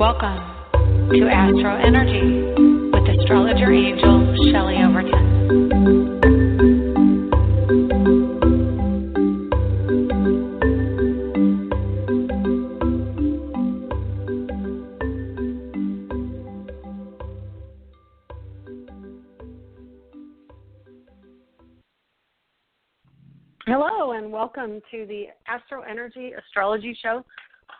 Welcome to AstroEnergy with astrologer angel Shelley Overton. Hello and welcome to the AstroEnergy Astrology Show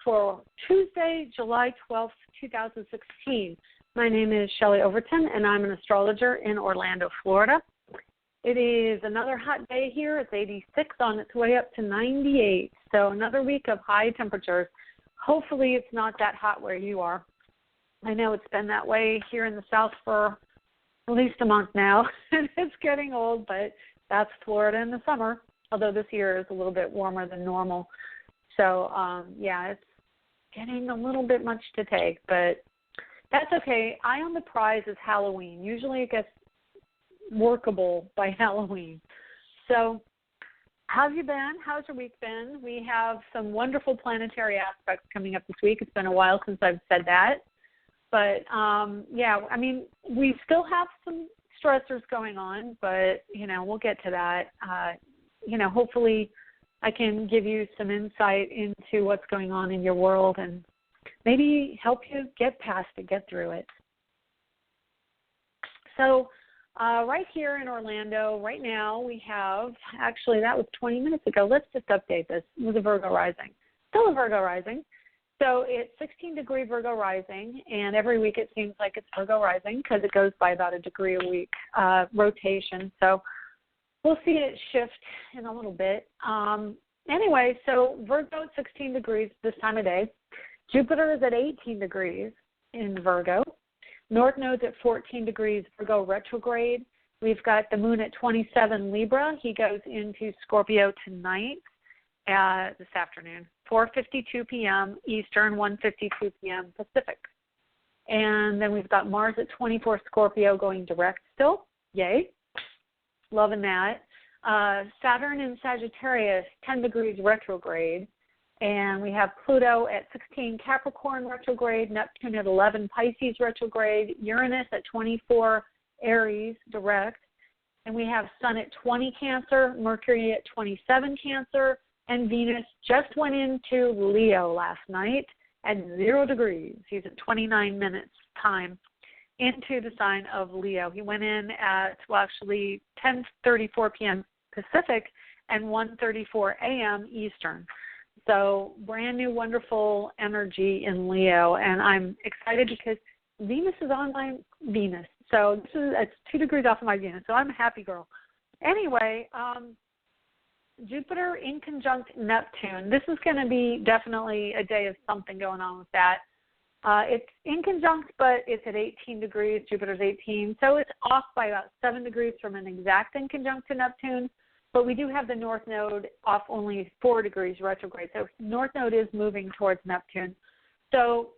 for Tuesday, July 12th, 2016. My name is Shelley Overton and I'm an astrologer in Orlando, Florida. It is another hot day here. It's 86 on its way up to 98. So another week of high temperatures. Hopefully it's not that hot where you are. I know it's been that way here in the South for at least a month now. It's getting old, but that's Florida in the summer. Although this year is a little bit warmer than normal. So, it's getting a little bit much to take, but that's okay. Eye on the prize is Halloween. Usually it gets workable by Halloween. So how have you been? How's your week been? We have some wonderful planetary aspects coming up this week. It's been a while since I've said that. But, we still have some stressors going on, but, we'll get to that. Hopefully I can give you some insight into what's going on in your world and maybe help you get past it, get through it. So right here in Orlando, right now we have, actually that was 20 minutes ago. Let's just update this. It was a Virgo rising. Still a Virgo rising. So it's 16-degree Virgo rising, and every week it seems like it's Virgo rising because it goes by about a degree a week rotation. So we'll see it shift in a little bit. Anyway, so Virgo at 16 degrees this time of day. Jupiter is at 18 degrees in Virgo. North Node's at 14 degrees Virgo retrograde. We've got the moon at 27 Libra. He goes into Scorpio tonight, this afternoon, 4:52 p.m. Eastern, 1:52 p.m. Pacific. And then we've got Mars at 24 Scorpio going direct still. Yay. Loving that. Saturn in Sagittarius, 10 degrees retrograde. And we have Pluto at 16 Capricorn retrograde, Neptune at 11 Pisces retrograde, Uranus at 24 Aries direct. And we have Sun at 20 Cancer, Mercury at 27 Cancer, and Venus just went into Leo last night at 0 degrees. He's at 29 minutes time into the sign of Leo. He went in at, 10:34 p.m. Pacific and 1:34 a.m. Eastern. So brand new, wonderful energy in Leo, and I'm excited because Venus is on my Venus. So it's 2 degrees off of my Venus, so I'm a happy girl. Anyway, Jupiter in conjunct Neptune. This is going to be definitely a day of something going on with that. It's in conjunct, but it's at 18 degrees. Jupiter's 18, so it's off by about 7 degrees from an exact in conjunct to Neptune. But we do have the North Node off only 4 degrees retrograde. So North Node is moving towards Neptune. So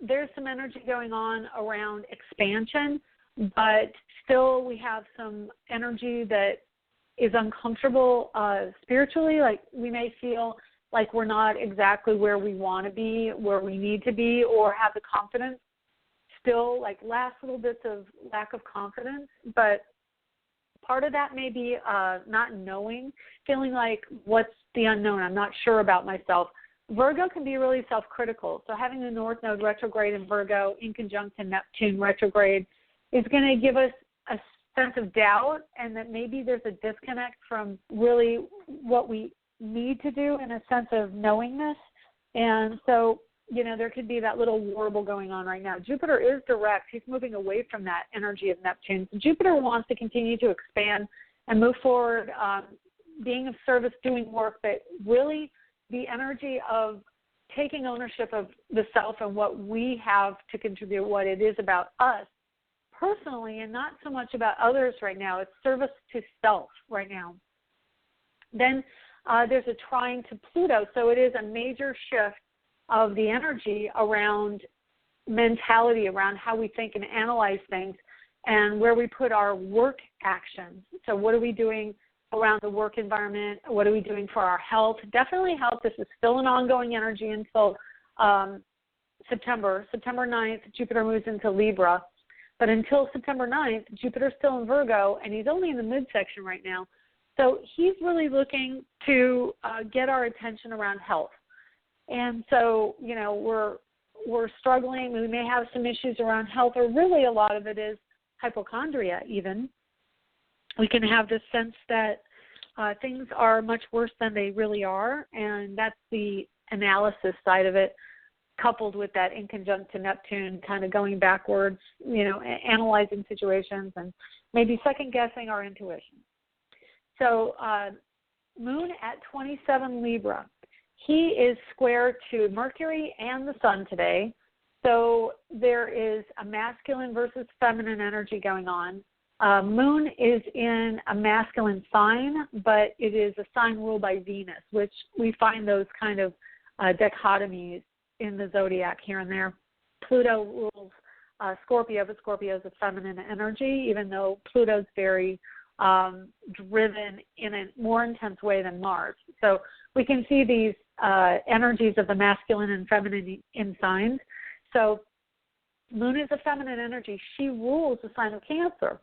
there's some energy going on around expansion, but still we have some energy that is uncomfortable spiritually. Like we may feel like we're not exactly where we want to be, where we need to be, or have the confidence still, like last little bits of lack of confidence. But part of that may be not knowing, feeling like what's the unknown, I'm not sure about myself. Virgo can be really self-critical. So having the North Node retrograde in Virgo in conjunct to Neptune retrograde is going to give us a sense of doubt, and that maybe there's a disconnect from really what we need to do in a sense of knowingness. And so, there could be that little warble going on right now. Jupiter is direct. He's moving away from that energy of Neptune. So Jupiter wants to continue to expand and move forward, being of service, doing work, but really the energy of taking ownership of the self and what we have to contribute, what it is about us personally, and not so much about others right now. It's service to self right now. Then there's a trine to Pluto, so it is a major shift of the energy around mentality, around how we think and analyze things, and where we put our work actions. So what are we doing around the work environment? What are we doing for our health? Definitely health. This is still an ongoing energy until September 9th, Jupiter moves into Libra. But until September 9th, Jupiter's still in Virgo, and he's only in the midsection right now. So he's really looking to get our attention around health. And so, you know, we're struggling. We may have some issues around health, or really a lot of it is hypochondria even. We can have this sense that things are much worse than they really are, and that's the analysis side of it, coupled with that inconjunct to Neptune, kind of going backwards, you know, analyzing situations and maybe second-guessing our intuition. So Moon at 27 Libra. He is square to Mercury and the Sun today. So there is a masculine versus feminine energy going on. Moon is in a masculine sign, but it is a sign ruled by Venus, which we find those kind of dichotomies in the zodiac here and there. Pluto rules Scorpio, but Scorpio is a feminine energy, even though Pluto's very driven in a more intense way than Mars. So we can see these energies of the masculine and feminine in signs. So Moon is a feminine energy. She rules the sign of Cancer.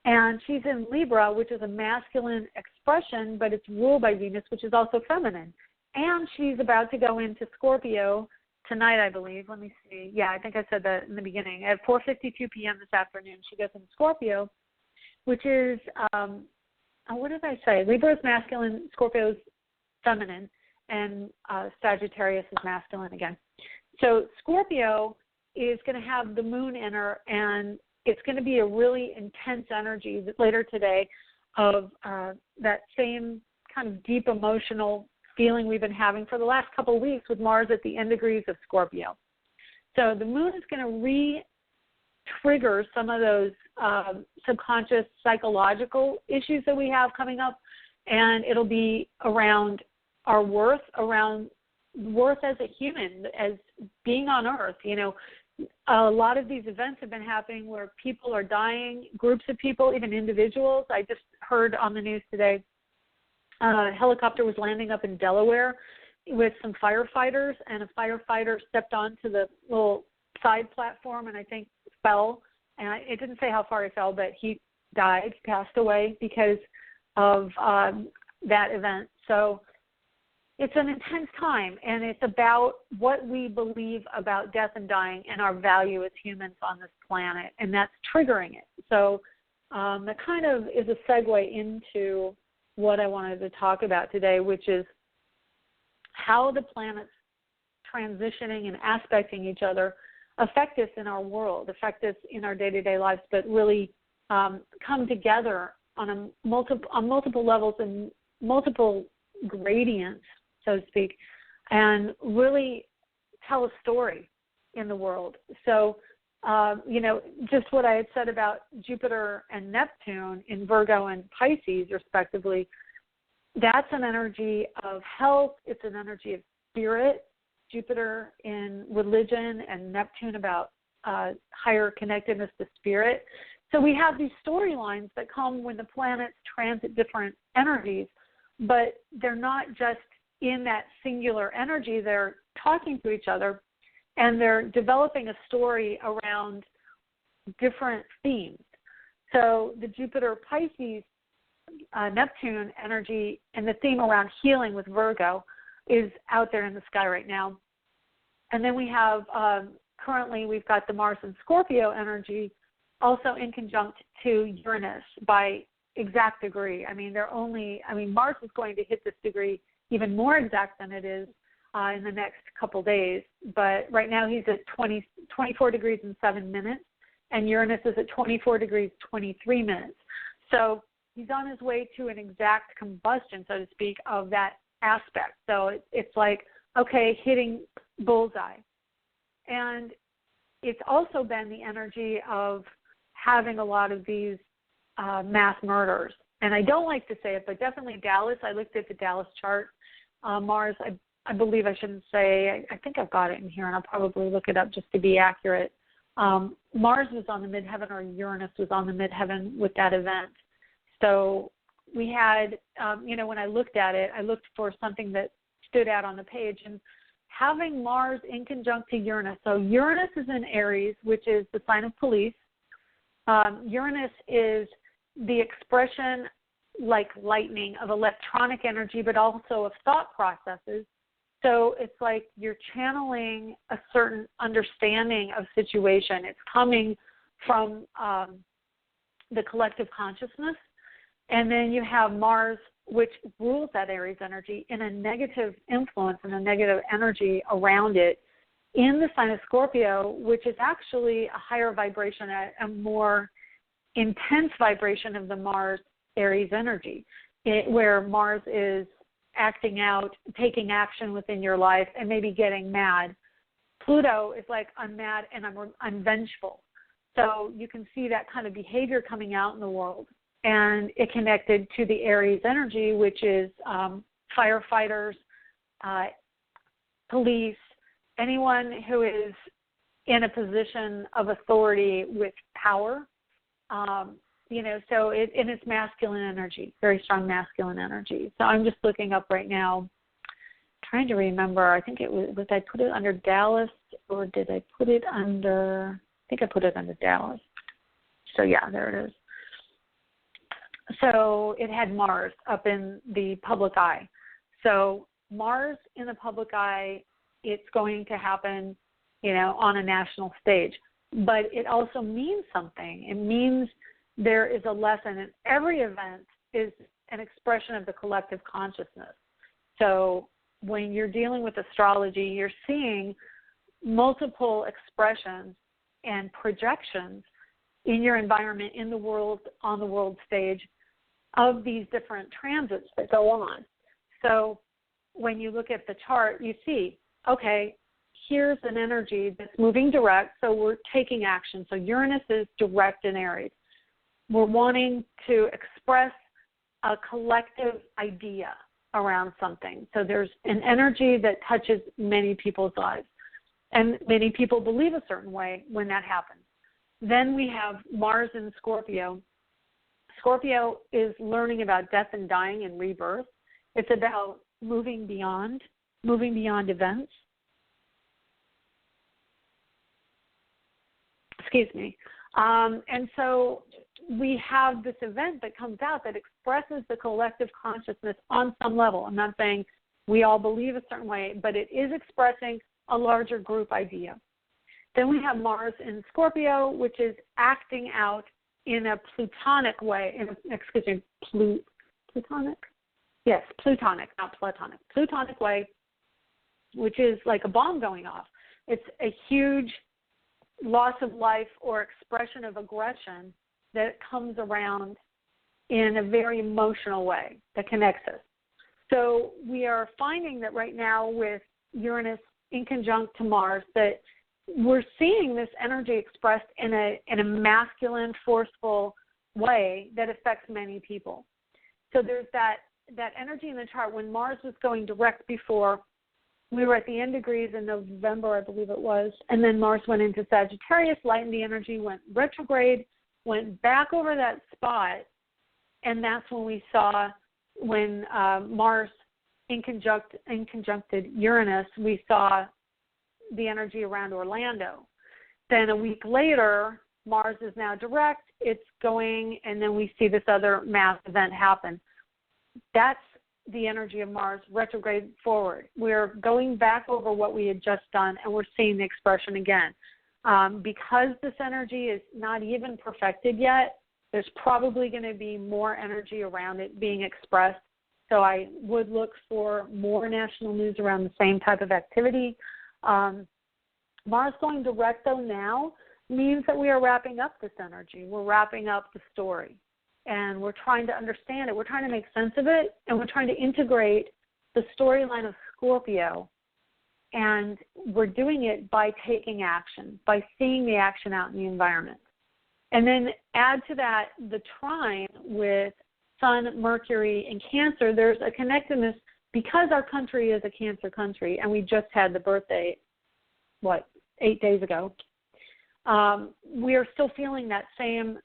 And she's in Libra, which is a masculine expression, but it's ruled by Venus, which is also feminine. And she's about to go into Scorpio tonight, I believe. Let me see. Yeah, I think I said that in the beginning. At 4:52 p.m. this afternoon, she goes into Scorpio, which is, what did I say? Libra is masculine, Scorpio is feminine, and Sagittarius is masculine again. So Scorpio is going to have the Moon in her, and it's going to be a really intense energy later today of that same kind of deep emotional feeling we've been having for the last couple of weeks with Mars at the end degrees of Scorpio. So the Moon is going to re-trigger some of those subconscious psychological issues that we have coming up, and it'll be around our worth, around worth as a human, as being on Earth. You know, a lot of these events have been happening where people are dying, groups of people, even individuals. I just heard on the news today a helicopter was landing up in Delaware with some firefighters, and a firefighter stepped onto the little side platform and I think fell. And it didn't say how far he fell, but he died, passed away because of that event. So it's an intense time, and it's about what we believe about death and dying and our value as humans on this planet, and that's triggering it. So that kind of is a segue into what I wanted to talk about today, which is how the planets transitioning and aspecting each other affect us in our world, affect us in our day-to-day lives, but really come together on multiple levels and multiple gradients, so to speak, and really tell a story in the world. So, you know, just what I had said about Jupiter and Neptune in Virgo and Pisces, respectively, that's an energy of health. It's an energy of spirit. Jupiter in religion and Neptune about higher connectedness to spirit. So we have these storylines that come when the planets transit different energies, but they're not just in that singular energy. They're talking to each other, and they're developing a story around different themes. So the Jupiter-Pisces, Neptune energy and the theme around healing with Virgo is out there in the sky right now. And then we have, currently we've got the Mars and Scorpio energy also in conjunct to Uranus by exact degree. I mean, Mars is going to hit this degree even more exact than it is in the next couple days. But right now he's at 24 degrees and 7 minutes, and Uranus is at 24 degrees, 23 minutes. So he's on his way to an exact combustion, so to speak, of that aspect. So it's like, okay, hitting bullseye. And it's also been the energy of having a lot of these mass murders. And I don't like to say it, but definitely Dallas. I looked at the Dallas chart. Mars, I believe I shouldn't say. I think I've got it in here, and I'll probably look it up just to be accurate. Mars was on the midheaven, or Uranus was on the midheaven with that event. So we had, when I looked at it, I looked for something that stood out on the page and having Mars in conjunct to Uranus. So Uranus is in Aries, which is the sign of police. Uranus is the expression, like lightning, of electronic energy, but also of thought processes. So it's like you're channeling a certain understanding of situation. It's coming from the collective consciousness. And then you have Mars, which rules that Aries energy, in a negative influence and a negative energy around it in the sign of Scorpio, which is actually a higher vibration, a more intense vibration of the Mars Aries energy, where Mars is acting out, taking action within your life, and maybe getting mad. Pluto is like, I'm mad and I'm vengeful. So you can see that kind of behavior coming out in the world. And it connected to the Aries energy, which is firefighters, police, anyone who is in a position of authority with power. So it's masculine energy, very strong masculine energy. So I'm just looking up right now, trying to remember. I think was I put it under Dallas, or did I put it under? I think I put it under Dallas. So yeah, there it is. So it had Mars up in the public eye. So Mars in the public eye, it's going to happen, on a national stage. But it also means something. It means there is a lesson, and every event is an expression of the collective consciousness. So when you're dealing with astrology, you're seeing multiple expressions and projections in your environment, in the world, on the world stage, of these different transits that go on. So when you look at the chart, you see, okay, here's an energy that's moving direct, so we're taking action. So Uranus is direct in Aries. We're wanting to express a collective idea around something. So there's an energy that touches many people's lives, and many people believe a certain way when that happens. Then we have Mars in Scorpio. Scorpio is learning about death and dying and rebirth. It's about moving beyond events. Excuse me. And so we have this event that comes out that expresses the collective consciousness on some level. I'm not saying we all believe a certain way, but it is expressing a larger group idea. Then we have Mars in Scorpio, which is acting out in a plutonic way, plutonic? Yes, plutonic, not platonic. Plutonic way, which is like a bomb going off. It's a huge loss of life or expression of aggression that comes around in a very emotional way that connects us. So we are finding that right now with Uranus in conjunct to Mars, that we're seeing this energy expressed in a masculine, forceful way that affects many people. So there's that energy in the chart. When Mars was going direct before, we were at the end degrees in November, I believe it was, and then Mars went into Sagittarius, lightened the energy, went retrograde, went back over that spot, and that's when we saw when Mars conjuncted Uranus, we saw the energy around Orlando. Then a week later, Mars is now direct, it's going, and then we see this other mass event happen. That's the energy of Mars retrograde forward. We're going back over what we had just done, and we're seeing the expression again. Because this energy is not even perfected yet, there's probably going to be more energy around it being expressed. So I would look for more national news around the same type of activity. Mars going direct, though, now means that we are wrapping up this energy. We're wrapping up the story, and we're trying to understand it. We're trying to make sense of it, and we're trying to integrate the storyline of Scorpio, and we're doing it by taking action, by seeing the action out in the environment. And then add to that the trine with Sun, Mercury, and Cancer. There's a connectedness because our country is a Cancer country, and we just had the birthday, 8 days ago. We are still feeling that same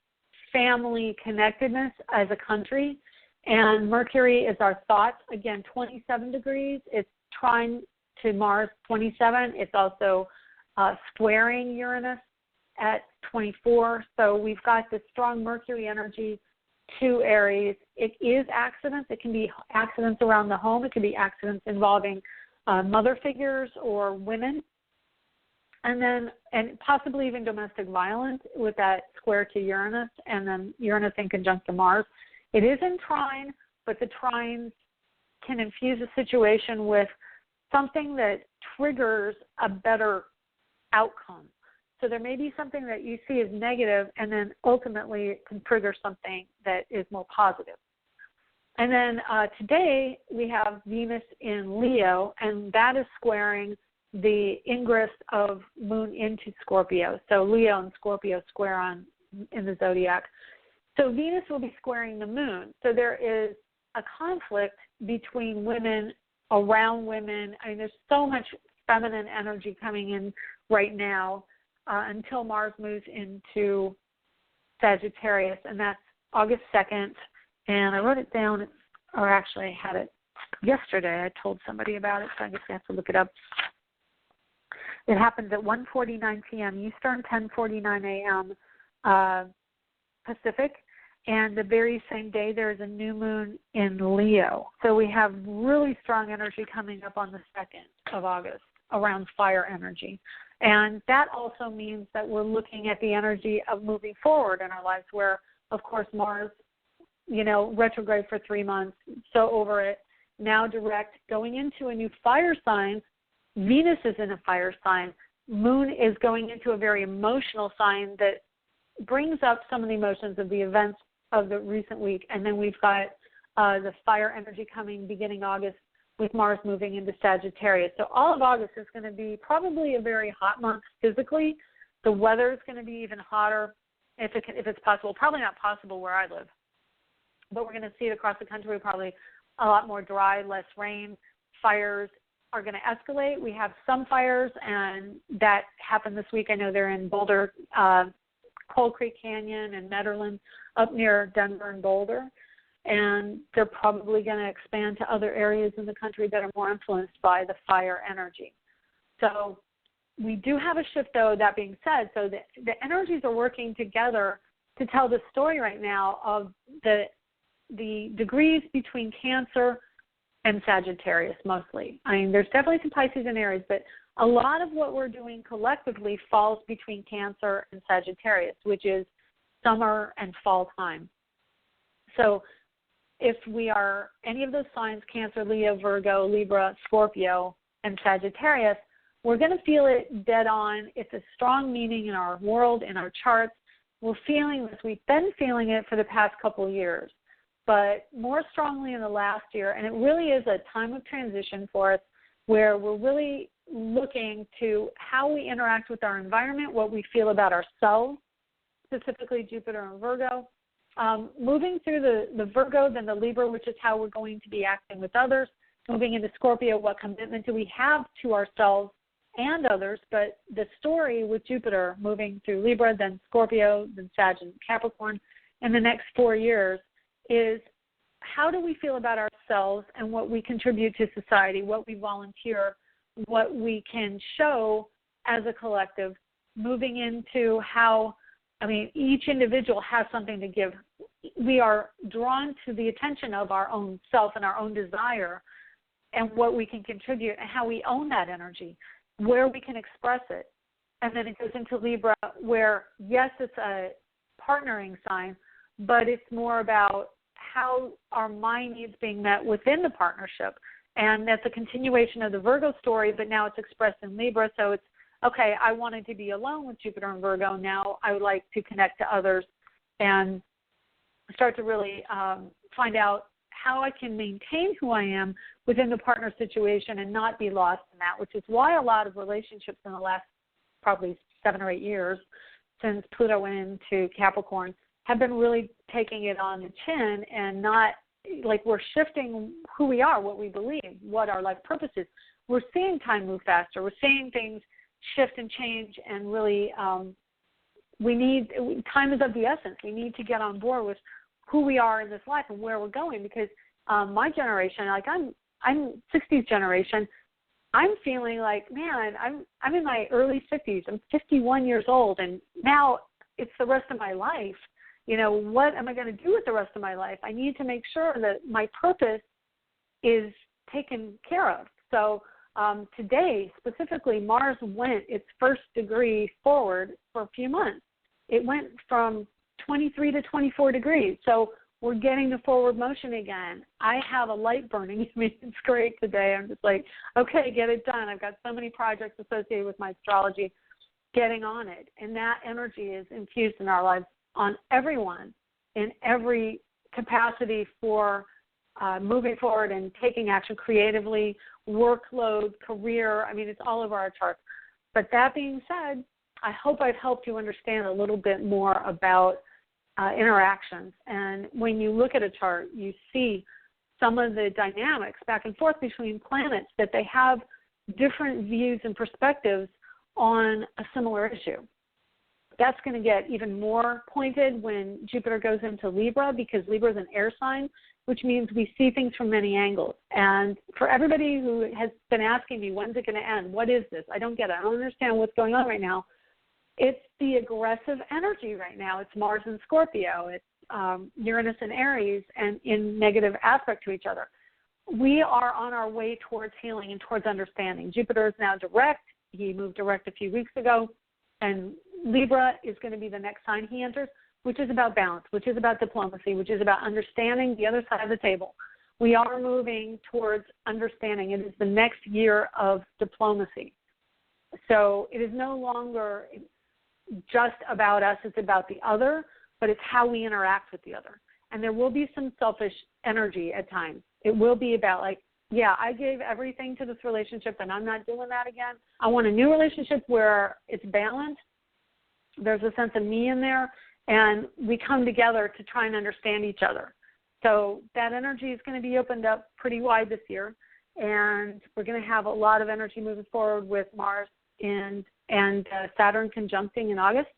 family connectedness as a country, and Mercury is our thoughts. Again, 27 degrees. It's trying to Mars 27. It's also squaring Uranus at 24. So we've got this strong Mercury energy to Aries. It is accidents. It can be accidents around the home. It can be accidents involving mother figures or women. And possibly even domestic violence with that square to Uranus, and then Uranus in conjunct to Mars. It is in trine, but the trines can infuse a situation with something that triggers a better outcome. So there may be something that you see as negative, and then ultimately it can trigger something that is more positive. And then today we have Venus in Leo, and that is squaring the ingress of Moon into Scorpio. So Leo and Scorpio square on in the zodiac. So Venus will be squaring the Moon. So there is a conflict between women, around women. I mean, there's so much feminine energy coming in right now until Mars moves into Sagittarius, and that's August 2nd. And I wrote it down, or actually I had it yesterday. I told somebody about it, so I guess I have to look it up. It happens at 1:49 p.m. Eastern, 10:49 a.m. Pacific, and the very same day there is a new moon in Leo. So we have really strong energy coming up on the 2nd of August around fire energy. And that also means that we're looking at the energy of moving forward in our lives where, of course, Mars, retrograde for 3 months, so over it, now direct, going into a new fire sign. Venus is in a fire sign. Moon is going into a very emotional sign that brings up some of the emotions of the events of the recent week. And then we've got the fire energy coming beginning August with Mars moving into Sagittarius. So all of August is going to be probably a very hot month physically. The weather is going to be even hotter if it's possible. Probably not possible where I live, but we're going to see it across the country, probably a lot more dry, less rain. Fires are going to escalate. We have some fires, and that happened this week. I know they're in Boulder, Coal Creek Canyon and Netherlands, up near Denver and Boulder. And they're probably going to expand to other areas in the country that are more influenced by the fire energy. So we do have a shift, though, that being said. So the energies are working together to tell the story right now of the degrees between Cancer and Sagittarius mostly. I mean, there's definitely some Pisces and Aries, but a lot of what we're doing collectively falls between Cancer and Sagittarius, which is summer and fall time. So if we are any of those signs, Cancer, Leo, Virgo, Libra, Scorpio, and Sagittarius, we're going to feel it dead on. It's a strong meaning in our world, in our charts. We're feeling this. We've been feeling it for the past couple of years, but more strongly in the last year. And it really is a time of transition for us where we're really looking to how we interact with our environment, what we feel about ourselves, specifically Jupiter and Virgo. Moving through the Virgo, then the Libra, which is how we're going to be acting with others. Moving into Scorpio, what commitment do we have to ourselves and others? But the story with Jupiter moving through Libra, then Scorpio, then Sag and Capricorn in the next 4 years is how do we feel about ourselves and what we contribute to society, what we volunteer, what we can show as a collective, moving into how, each individual has something to give. We are drawn to the attention of our own self and our own desire and what we can contribute and how we own that energy, where we can express it. And then it goes into Libra where, yes, it's a partnering sign, but it's more about how our mind needs being met within the partnership. And that's a continuation of the Virgo story, but now it's expressed in Libra. So it's, okay, I wanted to be alone with Jupiter and Virgo. Now I would like to connect to others and start to really find out how I can maintain who I am within the partner situation and not be lost in that, which is why a lot of relationships in the last probably 7 or 8 years since Pluto went into Capricorn have been really taking it on the chin and not like we're shifting who we are, what we believe, what our life purpose is. We're seeing time move faster. We're seeing things shift and change, and really time is of the essence. We need to get on board with who we are in this life and where we're going, because my generation, like I'm 60s generation, I'm feeling like, man, I'm in my early 50s. I'm 51 years old, and now it's the rest of my life. You know, what am I going to do with the rest of my life? I need to make sure that my purpose is taken care of. So today, specifically, Mars went its first degree forward for a few months. It went from 23 to 24 degrees. So we're getting the forward motion again. I have a light burning. I mean, it's great today. I'm just like, okay, get it done. I've got so many projects associated with my astrology, getting on it. And that energy is infused in our lives on everyone in every capacity for moving forward and taking action creatively, workload, career. I mean, it's all over our charts. But that being said, I hope I've helped you understand a little bit more about interactions. And when you look at a chart, you see some of the dynamics back and forth between planets, that they have different views and perspectives on a similar issue. That's going to get even more pointed when Jupiter goes into Libra, because Libra is an air sign, which means we see things from many angles. And for everybody who has been asking me, when's it going to end? What is this? I don't get it. I don't understand what's going on right now. It's the aggressive energy right now. It's Mars and Scorpio. It's Uranus and Aries, and in negative aspect to each other. We are on our way towards healing and towards understanding. Jupiter is now direct. He moved direct a few weeks ago. And Libra is going to be the next sign he enters, which is about balance, which is about diplomacy, which is about understanding the other side of the table. We are moving towards understanding. It is the next year of diplomacy. So it is no longer just about us, it's about the other, but it's how we interact with the other. And there will be some selfish energy at times. It will be about like, yeah, I gave everything to this relationship and I'm not doing that again. I want a new relationship where it's balanced. There's a sense of me in there, and we come together to try and understand each other. So that energy is going to be opened up pretty wide this year, and we're going to have a lot of energy moving forward with Mars and Saturn conjuncting in August,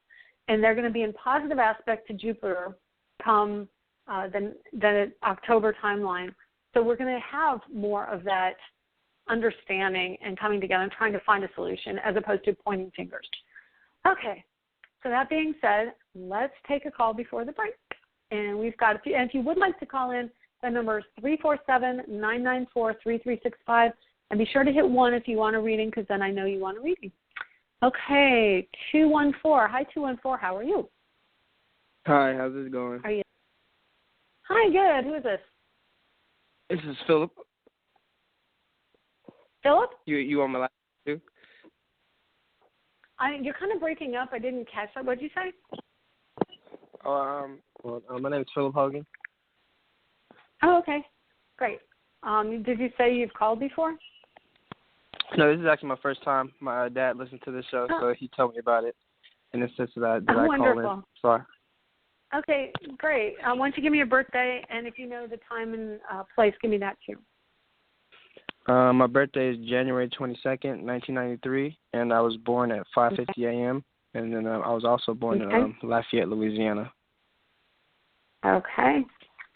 and they're going to be in positive aspect to Jupiter come the October timeline. So we're going to have more of that understanding and coming together and trying to find a solution as opposed to pointing fingers. Okay, so that being said, let's take a call before the break. And we've got a few, and if you would like to call in, the number is 347-994-3365. And be sure to hit 1 if you want a reading, because then I know you want a reading. Okay, 214. Hi, 214. How are you? Hi, how's this going? Are you? Hi, good. Who is this? This is Philip. Philip? You on my last too? You're kind of breaking up. I didn't catch that. What did you say? My name is Philip Hogan. Oh, okay. Great. Did you say you've called before? No, this is actually my first time. My dad listened to this show, so he told me about it. And it says that I call in. Sorry. Okay, great. Why don't you give me your birthday, and if you know the time and place, give me that too. My birthday is January 22nd, 1993, and I was born at 5:50 a.m., and then I was also born in Lafayette, Louisiana. Okay.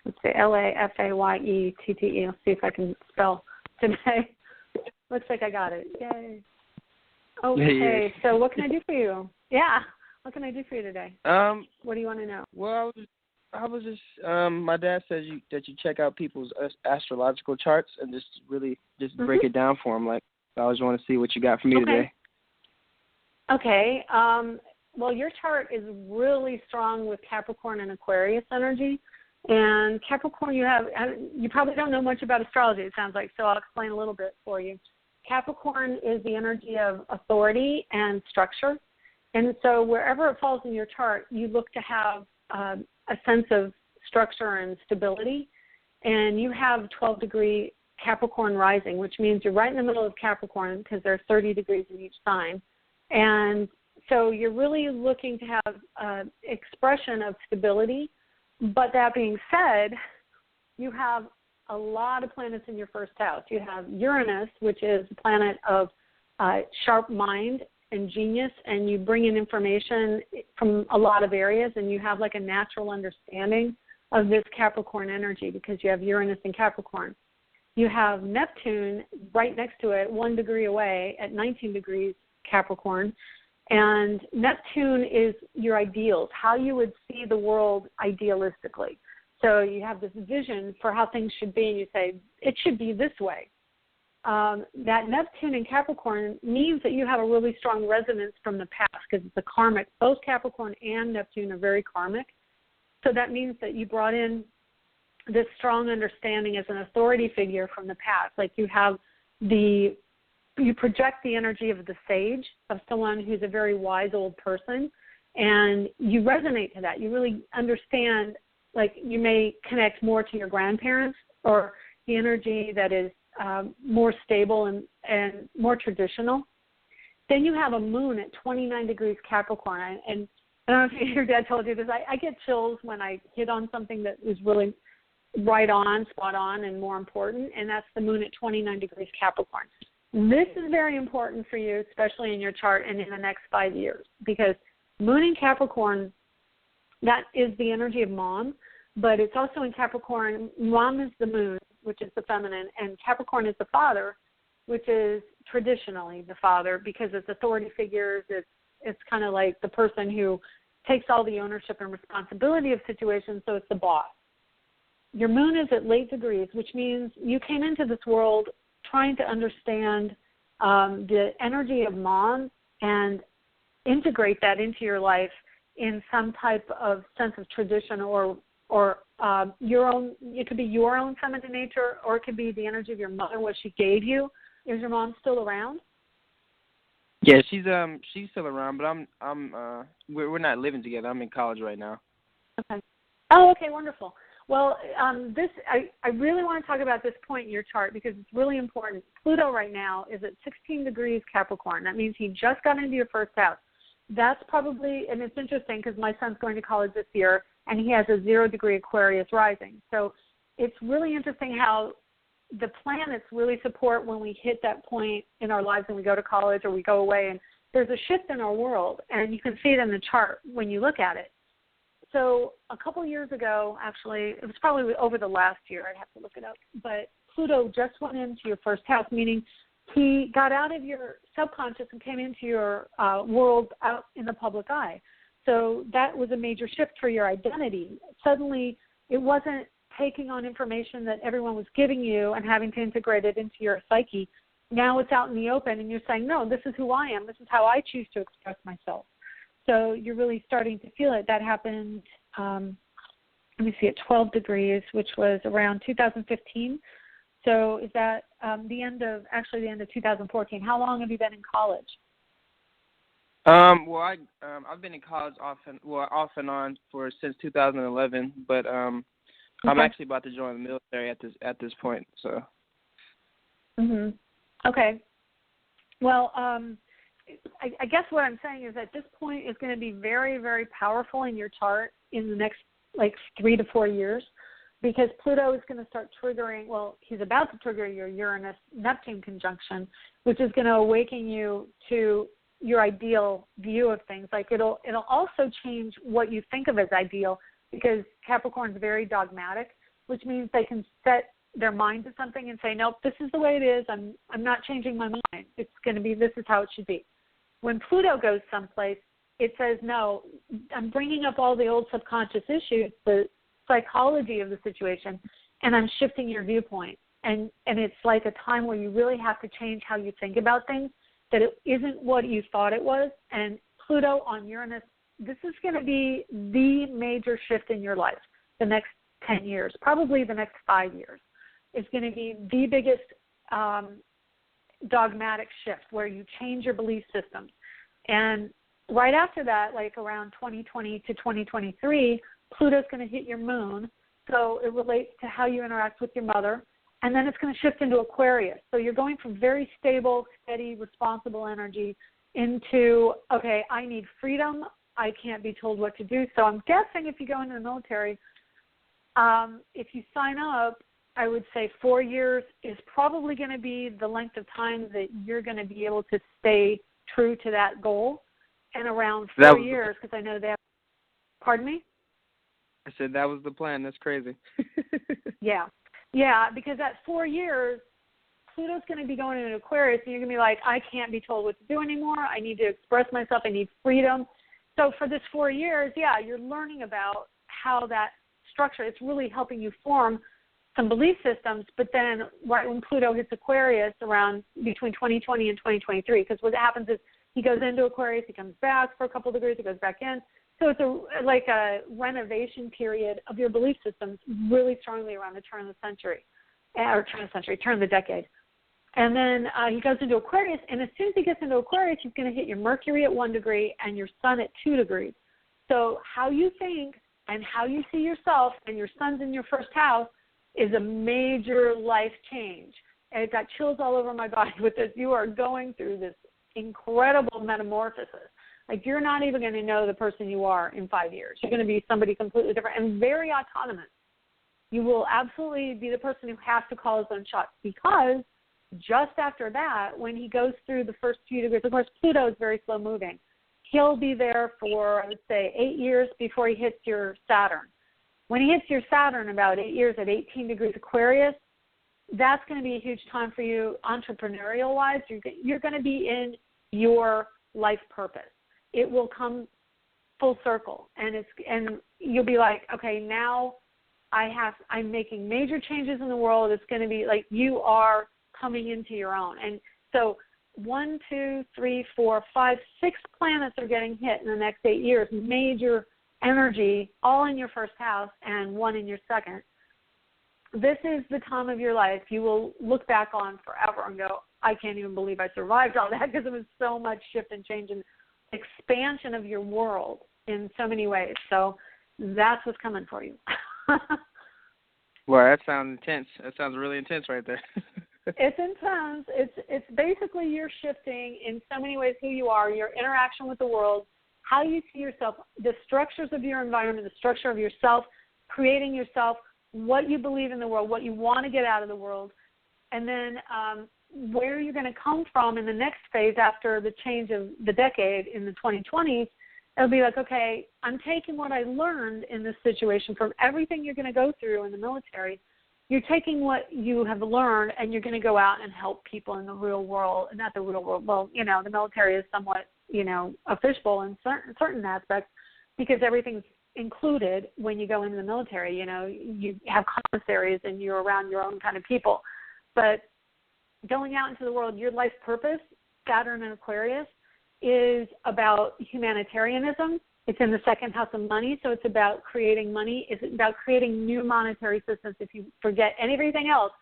Let's see, Lafayette. Let's see if I can spell today. Looks like I got it. Yay. Okay, so what can I do for you? Yeah, what can I do for you today? What do you want to know? Well, I was just my dad says that you check out people's astrological charts and just break it down for them. Like, I just want to see what you got for me today. Okay. Well, your chart is really strong with Capricorn and Aquarius energy. And Capricorn, you probably don't know much about astrology, it sounds like, so I'll explain a little bit for you. Capricorn is the energy of authority and structure. And so wherever it falls in your chart, you look to have a sense of structure and stability. And you have 12-degree Capricorn rising, which means you're right in the middle of Capricorn because there are 30 degrees in each sign. And so you're really looking to have an expression of stability. But that being said, you have a lot of planets in your first house. You have Uranus, which is the planet of sharp mind and genius, and you bring in information from a lot of areas, and you have like a natural understanding of this Capricorn energy because you have Uranus in Capricorn. you have Neptune right next to it, 1 degree away at 19 degrees Capricorn. And Neptune is your ideals, how you would see the world idealistically. So you have this vision for how things should be, and you say, it should be this way. That Neptune in Capricorn means that you have a really strong resonance from the past because it's a karmic. Both Capricorn and Neptune are very karmic. So that means that you brought in this strong understanding as an authority figure from the past. Like you project the energy of the sage, of someone who's a very wise old person, and you resonate to that. You really understand, like you may connect more to your grandparents or the energy that is more stable and more traditional. Then you have a moon at 29 degrees Capricorn. And I don't know if your dad told you this. I get chills when I hit on something that is really right on, spot on, and more important, and that's the moon at 29 degrees Capricorn. This is very important for you, especially in your chart and in the next 5 years, because moon in Capricorn, that is the energy of mom, but it's also in Capricorn. Mom is the moon, which is the feminine, and Capricorn is the father, which is traditionally the father because it's authority figures. It's kind of like the person who takes all the ownership and responsibility of situations, so it's the boss. Your moon is at late degrees, which means you came into this world trying to understand the energy of mom and integrate that into your life in some type of sense of tradition or your own. It could be your own feminine nature, or it could be the energy of your mother, what she gave you. Is your mom still around? Yeah, she's still around, but we're not living together. I'm in college right now. Okay. Oh, okay, wonderful. Well, I really want to talk about this point in your chart because it's really important. Pluto right now is at 16 degrees Capricorn. That means he just got into your first house. That's probably, and it's interesting because my son's going to college this year, and he has a 0-degree Aquarius rising. So it's really interesting how the planets really support when we hit that point in our lives and we go to college or we go away, and there's a shift in our world, and you can see it in the chart when you look at it. So a couple years ago, actually, it was probably over the last year, I'd have to look it up, but Pluto just went into your first house, meaning he got out of your subconscious and came into your world out in the public eye. So that was a major shift for your identity. Suddenly, it wasn't taking on information that everyone was giving you and having to integrate it into your psyche. Now it's out in the open, and you're saying, no, this is who I am. This is how I choose to express myself. So you're really starting to feel it. That happened, let me see, at 12 degrees, which was around 2015. So is that the end of 2014? How long have you been in college? Well, I've been in college off and on since 2011, but I'm actually about to join the military at this point. So. Mhm. Okay. Well, I guess what I'm saying is at this point is going to be very, very powerful in your chart in the next 3 to 4 years, because Pluto is going to start triggering. Well, he's about to trigger your Uranus-Neptune conjunction, which is going to awaken you to your ideal view of things. Like it'll also change what you think of as ideal, because Capricorn's very dogmatic, which means they can set their mind to something and say, nope, this is the way it is. I'm not changing my mind. It's going to be, this is how it should be. When Pluto goes someplace, it says, no, I'm bringing up all the old subconscious issues, the psychology of the situation, and I'm shifting your viewpoint. And it's like a time where you really have to change how you think about things, that it isn't what you thought it was. And Pluto on Uranus, this is going to be the major shift in your life the next 10 years, probably the next 5 years. It's going to be the biggest dogmatic shift where you change your belief systems. And right after that, like around 2020 to 2023, Pluto's going to hit your moon. So it relates to how you interact with your mother. And then it's going to shift into Aquarius. So you're going from very stable, steady, responsible energy into, okay, I need freedom. I can't be told what to do. So I'm guessing if you go into the military, if you sign up, I would say 4 years is probably going to be the length of time that you're going to be able to stay true to that goal. And around 4 years, because I know they have, pardon me? I said that was the plan. That's crazy. Yeah. Yeah, because at 4 years, Pluto's going to be going into Aquarius, and you're going to be like, I can't be told what to do anymore. I need to express myself. I need freedom. So for this 4 years, yeah, you're learning about how that structure, it's really helping you form some belief systems. But then right when Pluto hits Aquarius around between 2020 and 2023, because what happens is he goes into Aquarius, he comes back for a couple of degrees, he goes back in. So it's like a renovation period of your belief systems really strongly around the turn of the decade. And then he goes into Aquarius, and as soon as he gets into Aquarius, he's going to hit your Mercury at 1 degree and your Sun at 2 degrees. So how you think and how you see yourself, and your Sun's in your first house, is a major life change. And it got chills all over my body with this. You are going through this incredible metamorphosis. Like, you're not even going to know the person you are in 5 years. You're going to be somebody completely different and very autonomous. You will absolutely be the person who has to call his own shots, because just after that, when he goes through the first few degrees, of course, Pluto is very slow moving. He'll be there for, I would say, 8 years before he hits your Saturn. When he hits your Saturn, about 8 years at 18 degrees Aquarius, that's going to be a huge time for you entrepreneurial-wise. You're going to be in your life purpose. It will come full circle, and you'll be like, okay, now I'm making major changes in the world. It's going to be like you are coming into your own. And so 1, 2, 3, 4, 5, 6 planets are getting hit in the next 8 years, major energy, all in your first house and 1 in your second. This is the time of your life you will look back on forever and go, I can't even believe I survived all that, because it was so much shift and change and expansion of your world in so many ways. So that's what's coming for you. Well, that sounds intense. That sounds really intense right there. It's intense. It's basically you're shifting in so many ways who you are, your interaction with the world, how you see yourself, the structures of your environment, the structure of yourself, creating yourself, what you believe in the world, what you want to get out of the world, and then where you're going to come from in the next phase after the change of the decade in the 2020s. It'll be like, okay, I'm taking what I learned in this situation from everything you're going to go through in the military. You're taking what you have learned, and you're going to go out and help people in the real world. Not the real world. Well, the military is somewhat, a fishbowl in certain aspects, because everything's included when you go into the military. You have commissaries and you're around your own kind of people. But going out into the world, your life purpose, Saturn and Aquarius, is about humanitarianism. It's in the second house of money, so it's about creating money. It's about creating new monetary systems. If you forget everything else,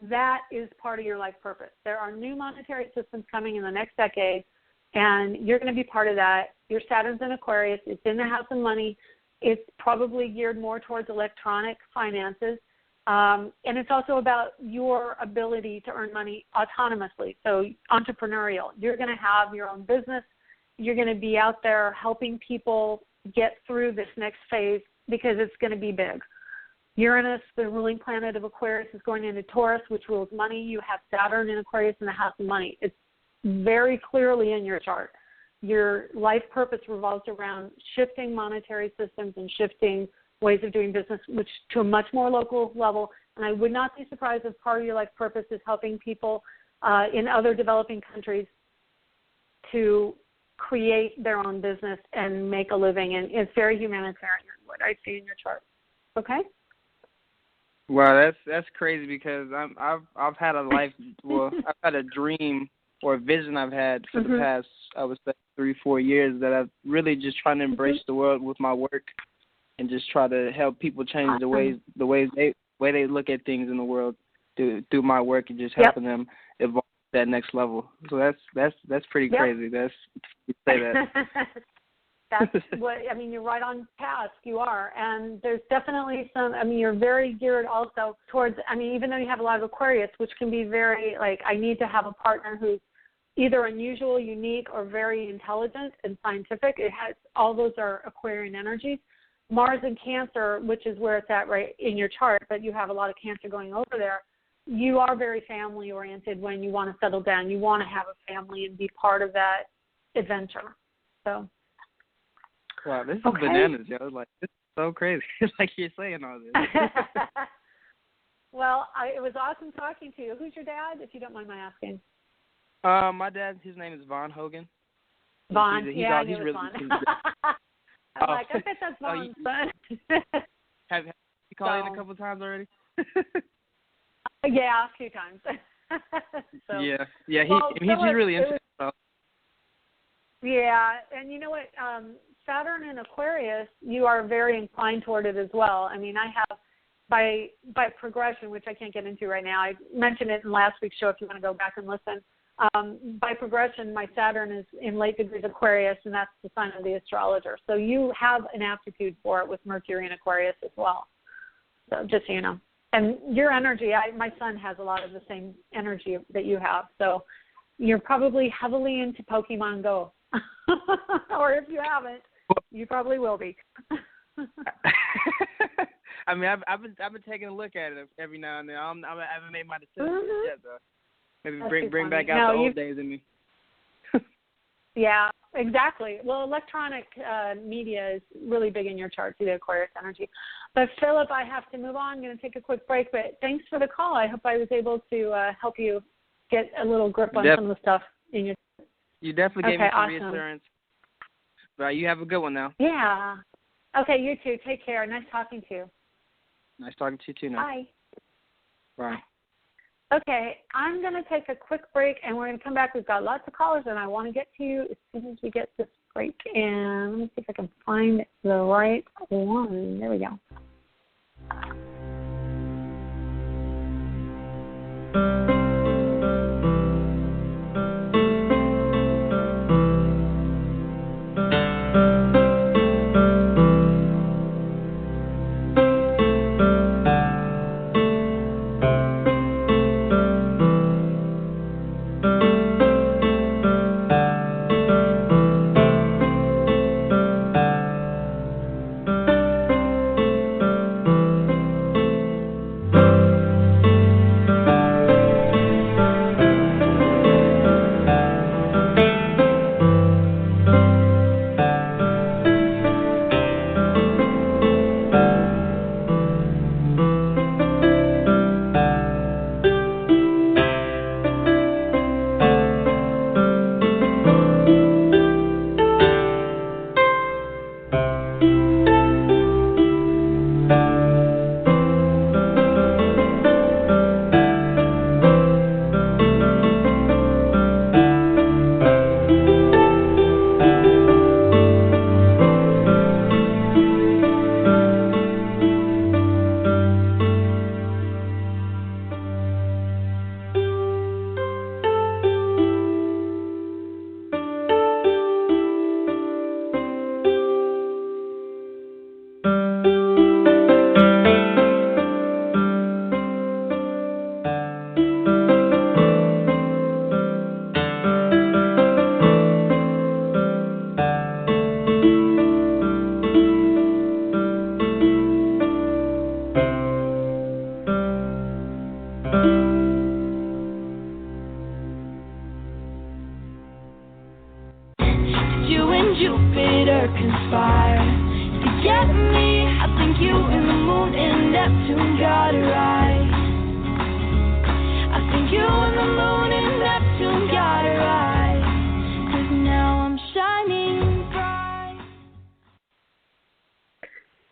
that is part of your life purpose. There are new monetary systems coming in the next decade, and you're going to be part of that. Your Saturn's in Aquarius. It's in the house of money. It's probably geared more towards electronic finances. And it's also about your ability to earn money autonomously, so entrepreneurial. You're going to have your own business. You're going to be out there helping people get through this next phase, because it's going to be big. Uranus, the ruling planet of Aquarius, is going into Taurus, which rules money. You have Saturn in Aquarius in the house of money. It's very clearly in your chart. Your life purpose revolves around shifting monetary systems and shifting ways of doing business, which to a much more local level. And I would not be surprised if part of your life purpose is helping people in other developing countries to create their own business and make a living. And it's very humanitarian, what I see in your chart. Okay? Well, that's crazy, because I've had a life. Well, I've had a dream or a vision I've had for the past, I would say, 3-4 years, that I've really just trying to embrace the world with my work, and just try to help people change the way they look at things in the world through my work, and just helping them evolve to that next level. So that's pretty crazy. That's, you say that. That's what, you're right on task. You are. And there's definitely you're very geared also towards, even though you have a lot of Aquarius, which can be very, I need to have a partner who's either unusual, unique, or very intelligent and scientific. All those are Aquarian energies. Mars in Cancer, which is where it's at right in your chart, but you have a lot of Cancer going over there. You are very family-oriented when you want to settle down. You want to have a family and be part of that adventure. So. Wow, this is bananas, yo. This is so crazy. Like you're saying all this. Well, it was awesome talking to you. Who's your dad, if you don't mind my asking? My dad, his name is Von Hogan. Vaughn. He's I knew it was really, Vaughn. I'm like, I bet that's Vaughn's son. Have you called in a couple of times already? Yeah, a few times. So, yeah. He's really interesting. Yeah, and you know what? Saturn in Aquarius, you are very inclined toward it as well. I mean, I have by progression, which I can't get into right now. I mentioned it in last week's show if you want to go back and listen. By progression, my Saturn is in late degrees Aquarius, and that's the sign of the astrologer. So you have an aptitude for it with Mercury in Aquarius as well. So just so you know. And your energy, my son has a lot of the same energy that you have. So you're probably heavily into Pokemon Go. Or if you haven't, you probably will be. I mean, I've been taking a look at it every now and then. I haven't made my decision yet, though. Maybe bring back out the old days in me. Yeah, exactly. Well, electronic media is really big in your chart, the Aquarius energy. But, Philip, I have to move on. I'm going to take a quick break. But thanks for the call. I hope I was able to help you get a little grip on some of the stuff in your. You definitely gave me some reassurance. But you have a good one now. Yeah. Okay, you too. Take care. Nice talking to you. Nice talking to you too now. Bye. Bye. Okay, I'm going to take a quick break, and we're going to come back. We've got lots of callers, and I want to get to you as soon as we get this break. And let me see if I can find the right one. There we go.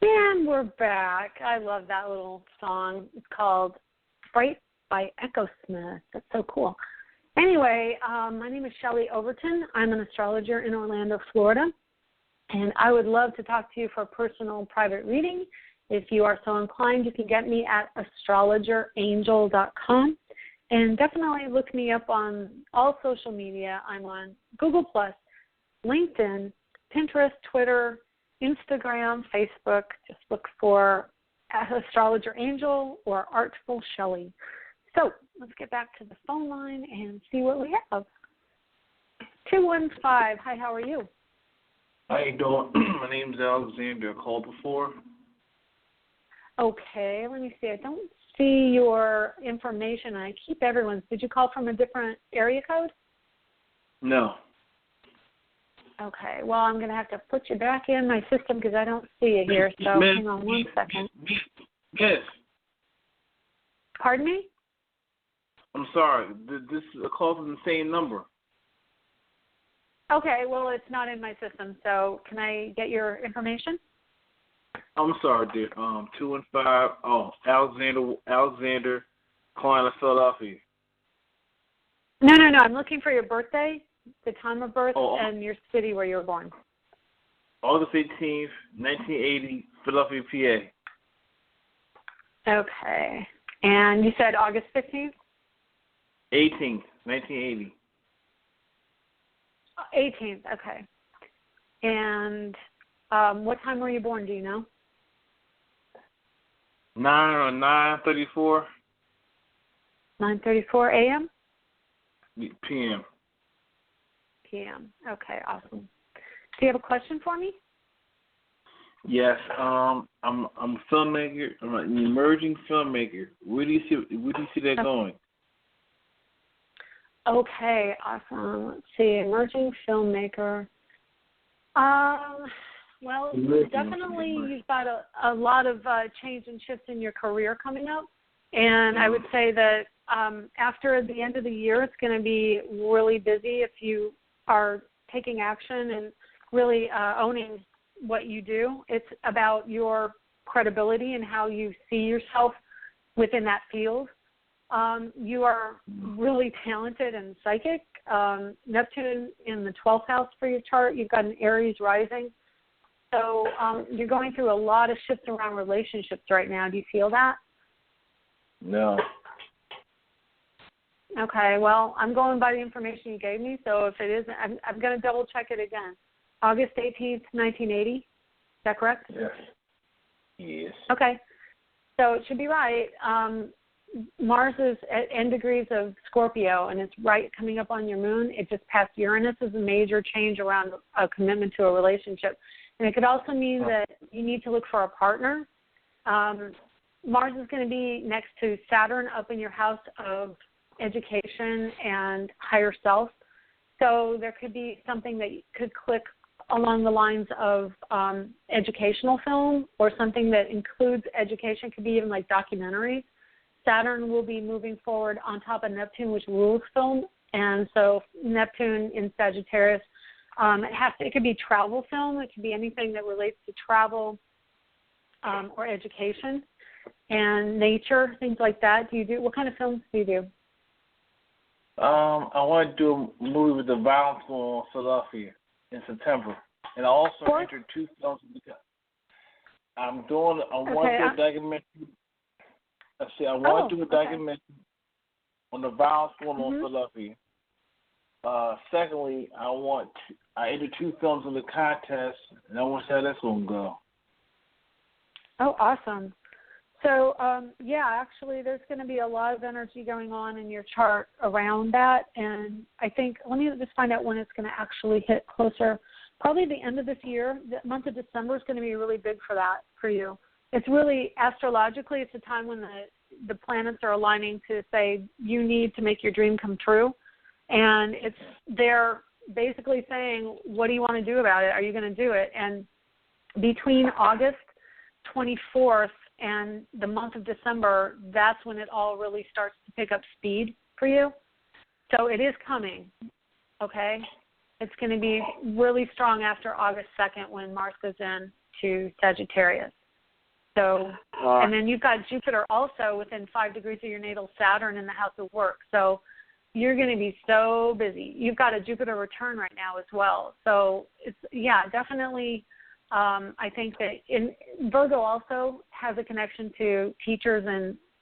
And we're back. I love that little song. It's called Bright by Echo Smith. That's so cool. Anyway, my name is Shelley Overton. I'm an astrologer in Orlando, Florida. And I would love to talk to you for a personal private reading. If you are so inclined, you can get me at astrologerangel.com. And definitely look me up on all social media. I'm on Google+, LinkedIn, Pinterest, Twitter, Instagram, Facebook. Just look for Astrologer Angel or Artful Shelley. So let's get back to the phone line and see what we have. 215. Hi, how are you? How you doing? My name's Alexander. I called before. Okay, let me see. I don't see your information. I keep everyone's. Did you call from a different area code? No. Okay, well, I'm going to have to put you back in my system because I don't see it here, so hang on one second. Yes. Pardon me? I'm sorry. This is a call from the same number. Okay, well, it's not in my system, so can I get your information? I'm sorry, dear. 215. Oh, Alexander, calling of Philadelphia. No. I'm looking for your birthday, the time of birth, and your city where you were born. August 18th, 1980, Philadelphia, PA. Okay. And you said August 15th? 18th, 1980. 18th, okay. And what time were you born, do you know? 9:34. 9:34 a.m.? p.m. p.m. Okay, awesome. Do you have a question for me? Yes. I'm a filmmaker. I'm an emerging filmmaker. Where do you see that going? Okay, awesome. Let's see, emerging filmmaker. Well, definitely you've got a lot of change and shifts in your career coming up. And I would say that after the end of the year, it's going to be really busy if you are taking action and really owning what you do. It's about your credibility and how you see yourself within that field. You are really talented and psychic. Neptune in the 12th house for your chart. You've got an Aries rising. So you're going through a lot of shifts around relationships right now. Do you feel that? No. Okay, well, I'm going by the information you gave me, so if it isn't, I'm going to double check it again. August 18th, 1980, is that correct? Yes. Yes. Okay, so it should be right. Mars is at N degrees of Scorpio, and it's right coming up on your moon. It just passed Uranus as a major change around a commitment to a relationship. And it could also mean that you need to look for a partner. Mars is going to be next to Saturn up in your house of education and higher self. So there could be something that could click along the lines of educational film or something that includes education. It could be even like documentaries. Saturn will be moving forward on top of Neptune, which rules film. And so Neptune in Sagittarius, it could be travel film. It could be anything that relates to travel or education and nature, things like that. What kind of films do you do? I want to do a movie with the violence going on in Philadelphia in September, and I also entered 2 films. I want to do a documentary. I want to do a documentary on the violence going on in Philadelphia. Secondly, I entered 2 films in the contest, and I want to see how that's going to go. Oh, awesome. So, actually, there's going to be a lot of energy going on in your chart around that. And I think, let me just find out when it's going to actually hit closer. Probably the end of this year. The month of December is going to be really big for you. It's really, astrologically, it's a time when the planets are aligning to say you need to make your dream come true. And they're basically saying, what do you want to do about it? Are you going to do it? And between August 24th and the month of December, that's when it all really starts to pick up speed for you. So it is coming, okay? It's going to be really strong after August 2nd when Mars goes into Sagittarius. So, and then you've got Jupiter also within 5 degrees of your natal Saturn in the house of work. So you're going to be so busy. You've got a Jupiter return right now as well. So it's, definitely. I think that Virgo also has a connection to teachers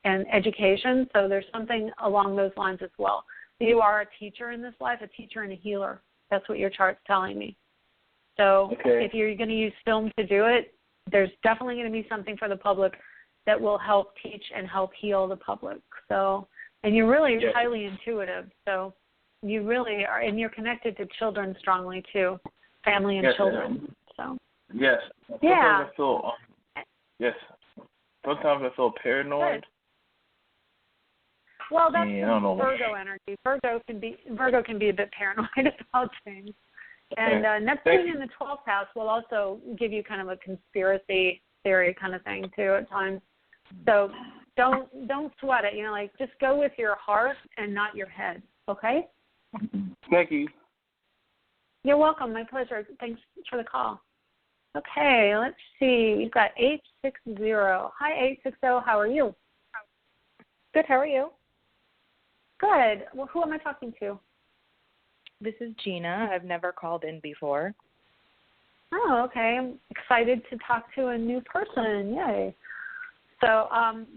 and education, so there's something along those lines as well. You are a teacher in this life, a teacher and a healer. That's what your chart's telling me. So if you're going to use film to do it, there's definitely going to be something for the public that will help teach and help heal the public. So, and you're really highly intuitive, so you really are, and you're connected to children strongly too, family and children. So. Yes. Sometimes I feel, Sometimes I feel paranoid. Good. Well, that's Virgo energy. Virgo can be a bit paranoid about things. And Neptune in the 12th house will also give you kind of a conspiracy theory kind of thing too at times. So don't sweat it. Like just go with your heart and not your head. Okay? Thank you. You're welcome. My pleasure. Thanks for the call. Okay, let's see. We've got 860. Hi, 860. How are you? Good. How are you? Good. Well, who am I talking to? This is Gina. I've never called in before. Oh, okay. I'm excited to talk to a new person. Yay. So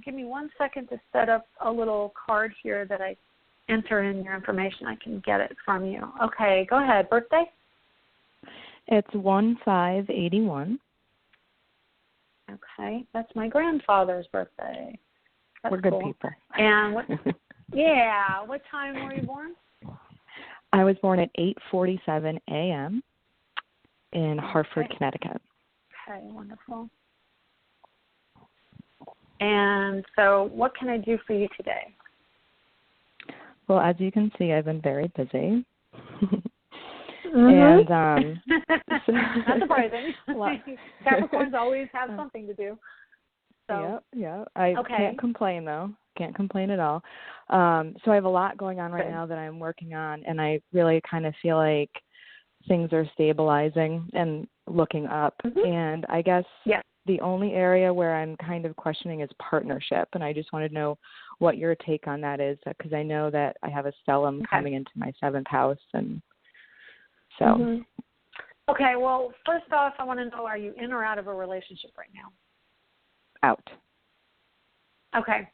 give me 1 second to set up a little card here that I enter in your information. I can get it from you. Okay, go ahead. Birthday? It's 1581. Okay, that's my grandfather's birthday. That's We're good cool. people. And what? Yeah, what time were you born? I was born at 8:47 a.m. in Hartford, Connecticut. Okay, wonderful. And so what can I do for you today? Well, as you can see, I've been very busy. Mm-hmm. And not surprising. Capricorns always have something to do. So yeah. I can't complain though. Can't complain at all. So I have a lot going on right now that I'm working on, and I really kind of feel like things are stabilizing and looking up. Mm-hmm. And I guess the only area where I'm kind of questioning is partnership, and I just want to know what your take on that is, because I know that I have a stellium coming into my 7th house, and so. Mm-hmm. Okay, well, first off, I want to know, are you in or out of a relationship right now? Out. Okay.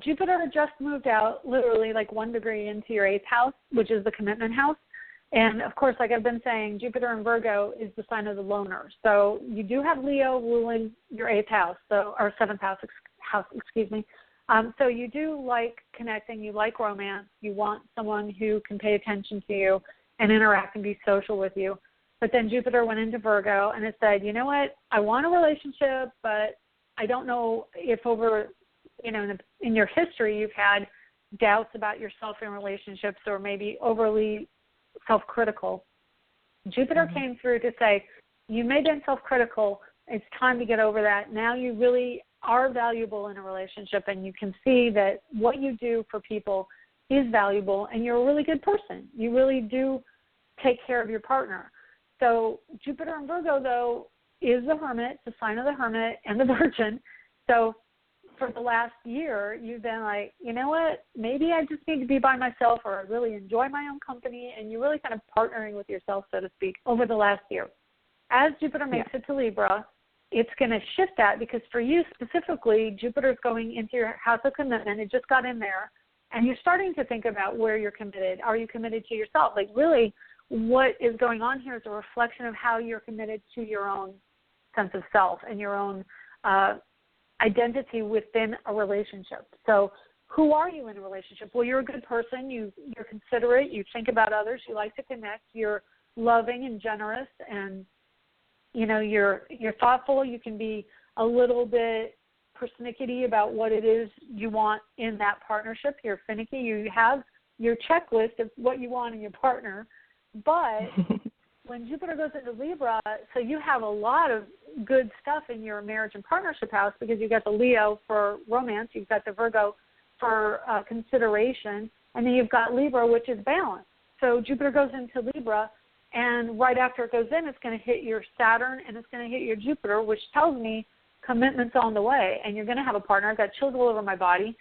Jupiter just moved out literally like 1 degree into your 8th house, which is the commitment house. And, of course, like I've been saying, Jupiter in Virgo is the sign of the loner. So you do have Leo ruling your 8th house, or 7th house, excuse me. So you do like connecting. You like romance. You want someone who can pay attention to you and interact and be social with you. But then Jupiter went into Virgo and it said, you know what, I want a relationship, but I don't know if over, in your history you've had doubts about yourself in relationships or maybe overly self-critical. Jupiter came through to say, you may have been self-critical. It's time to get over that. Now you really are valuable in a relationship, and you can see that what you do for people is valuable, and you're a really good person. You really do take care of your partner. So Jupiter in Virgo, though, is the Hermit, the sign of the Hermit and the Virgin. So for the last year, you've been like, you know what, maybe I just need to be by myself, or I really enjoy my own company, and you're really kind of partnering with yourself, so to speak, over the last year. As Jupiter makes it to Libra, it's going to shift that, because for you specifically, Jupiter's going into your house of commitment. It just got in there, and you're starting to think about where you're committed. Are you committed to yourself? Like, really, what is going on here is a reflection of how you're committed to your own sense of self and your own identity within a relationship. So who are you in a relationship? Well, you're a good person. You're considerate. You think about others. You like to connect. You're loving and generous, and you're thoughtful. You can be a little bit persnickety about what it is you want in that partnership. You're finicky. You have your checklist of what you want in your partner. But when Jupiter goes into Libra, so you have a lot of good stuff in your marriage and partnership house, because you've got the Leo for romance, you've got the Virgo for consideration, and then you've got Libra, which is balance. So Jupiter goes into Libra, and right after it goes in, it's going to hit your Saturn and it's going to hit your Jupiter, which tells me commitment's on the way, and you're going to have a partner. I've got chills all over my body.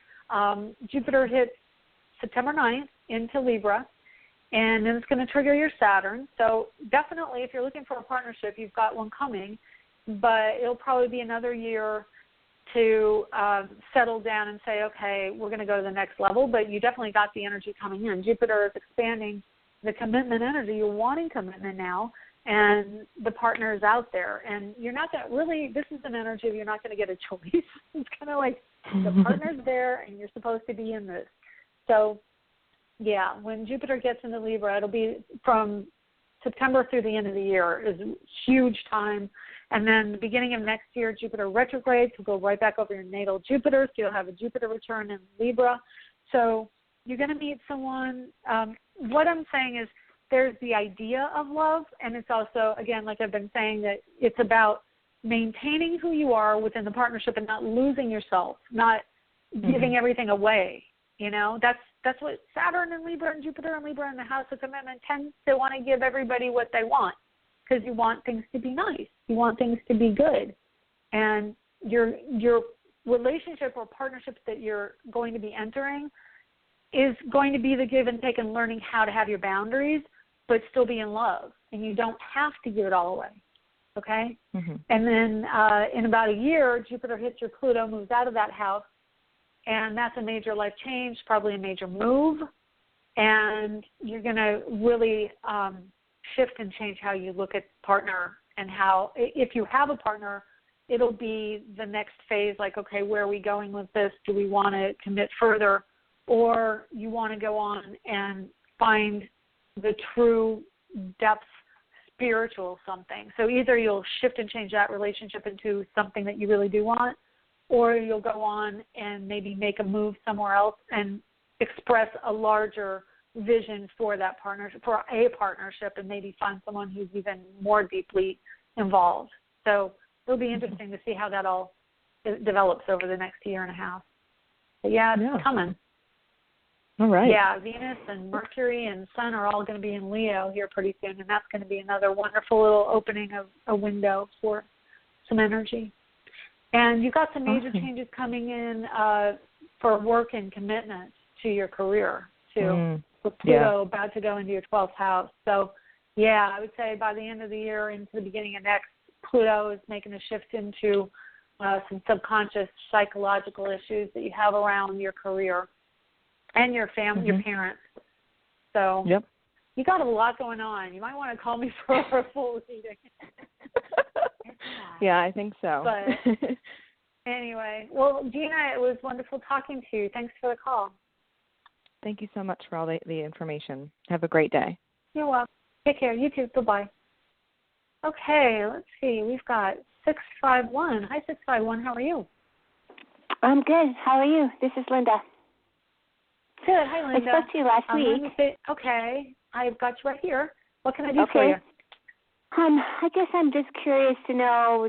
Jupiter hits September 9th into Libra, and then it's going to trigger your Saturn. So definitely, if you're looking for a partnership, you've got one coming, but it'll probably be another year to settle down and say, okay, we're going to go to the next level, but you definitely got the energy coming in. Jupiter is expanding the commitment energy. You're wanting commitment now, and the partner is out there. And you're not going to really, this is an energy of you're not going to get a choice. It's kind of like the partner's there, and you're supposed to be in this. So, yeah, when Jupiter gets into Libra, it'll be from September through the end of the year is a huge time. And then the beginning of next year, Jupiter retrogrades will go right back over your natal Jupiter, so you'll have a Jupiter return in Libra. So you're going to meet someone. What I'm saying is there's the idea of love, and it's also, again, like I've been saying, that it's about maintaining who you are within the partnership and not losing yourself, not giving everything away. You know, that's what Saturn and Libra and Jupiter and Libra in the house of commitment tends to want to give everybody what they want, because you want things to be nice. You want things to be good. And your relationship or partnerships that you're going to be entering is going to be the give and take and learning how to have your boundaries but still be in love. And you don't have to give it all away, okay? Mm-hmm. And then in about a year, Jupiter hits your Pluto, moves out of that house, and that's a major life change, probably a major move, and you're going to really shift and change how you look at partner and how, if you have a partner, it'll be the next phase, like, okay, where are we going with this? Do we want to commit further? Or you want to go on and find the true depth spiritual something. So either you'll shift and change that relationship into something that you really do want, or you'll go on and maybe make a move somewhere else and express a larger vision for that partnership, for a partnership, and maybe find someone who's even more deeply involved. So it'll be interesting to see how that all develops over the next year and a half. But it's coming. All right. Yeah, Venus and Mercury and Sun are all going to be in Leo here pretty soon, and that's going to be another wonderful little opening of a window for some energy. And you've got some major changes coming in for work and commitment to your career, too, with Pluto about to go into your 12th house. So, I would say by the end of the year into the beginning of next, Pluto is making a shift into some subconscious psychological issues that you have around your career and your family, your parents. So you got a lot going on. You might want to call me for a full reading. Yeah, I think so. But anyway, well, Gina, it was wonderful talking to you. Thanks for the call. Thank you so much for all the information. Have a great day. You're welcome. Take care. You too. Bye-bye. Okay, let's see. We've got 651. Hi, 651. How are you? I'm good. How are you? This is Linda. Good. Hi, Linda. I spoke to you last week. Okay. I've got you right here. What can I do for you? I guess I'm just curious to know,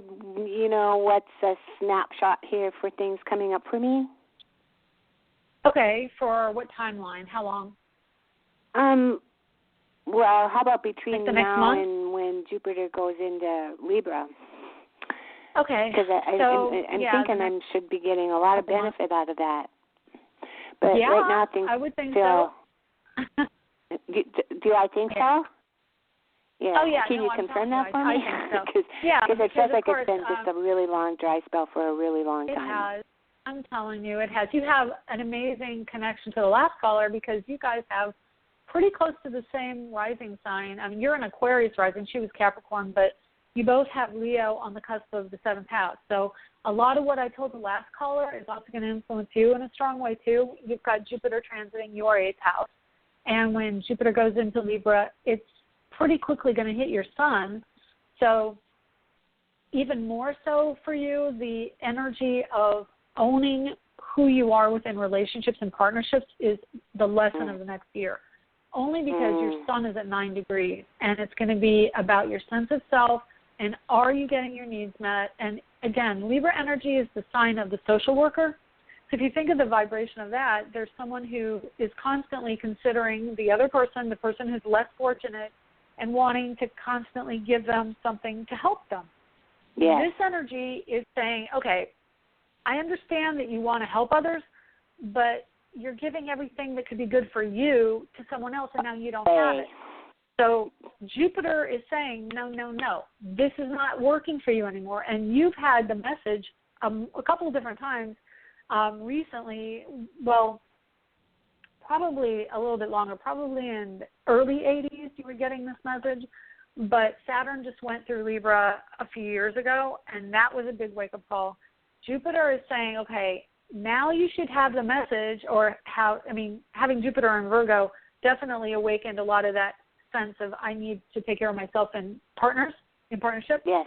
what's a snapshot here for things coming up for me? Okay. For what timeline? How long? Well, how about between now month? and when Jupiter goes into Libra? Okay. Because I'm thinking I should be getting a lot of benefit out of that. But right now things I would think so. Do I think so? Yeah. Oh, yeah. Can you confirm that for me? I think so. Because it feels like it's been just a really long dry spell for a really long time. It has. I'm telling you, it has. You have an amazing connection to the last caller because you guys have pretty close to the same rising sign. I mean, you're an Aquarius rising. She was Capricorn, but you both have Leo on the cusp of the 7th house. So a lot of what I told the last caller is also going to influence you in a strong way, too. You've got Jupiter transiting your 8th house. And when Jupiter goes into Libra, it's pretty quickly going to hit your sun. So even more so for you, the energy of owning who you are within relationships and partnerships is the lesson of the next year. Only because your sun is at 9 degrees, and it's going to be about your sense of self and are you getting your needs met. And again, Libra energy is the sign of the social worker. So if you think of the vibration of that, there's someone who is constantly considering the other person, the person who's less fortunate, and wanting to constantly give them something to help them. Yes. This energy is saying, okay, I understand that you want to help others, but you're giving everything that could be good for you to someone else, and now you don't have it. So Jupiter is saying, no, this is not working for you anymore. And you've had the message a couple of different times recently, well, probably a little bit longer, probably in the early 80s you were getting this message. But Saturn just went through Libra a few years ago, and that was a big wake-up call. Jupiter is saying, okay, now you should have the message, having Jupiter in Virgo definitely awakened a lot of that sense of I need to take care of myself in partnership. Yes.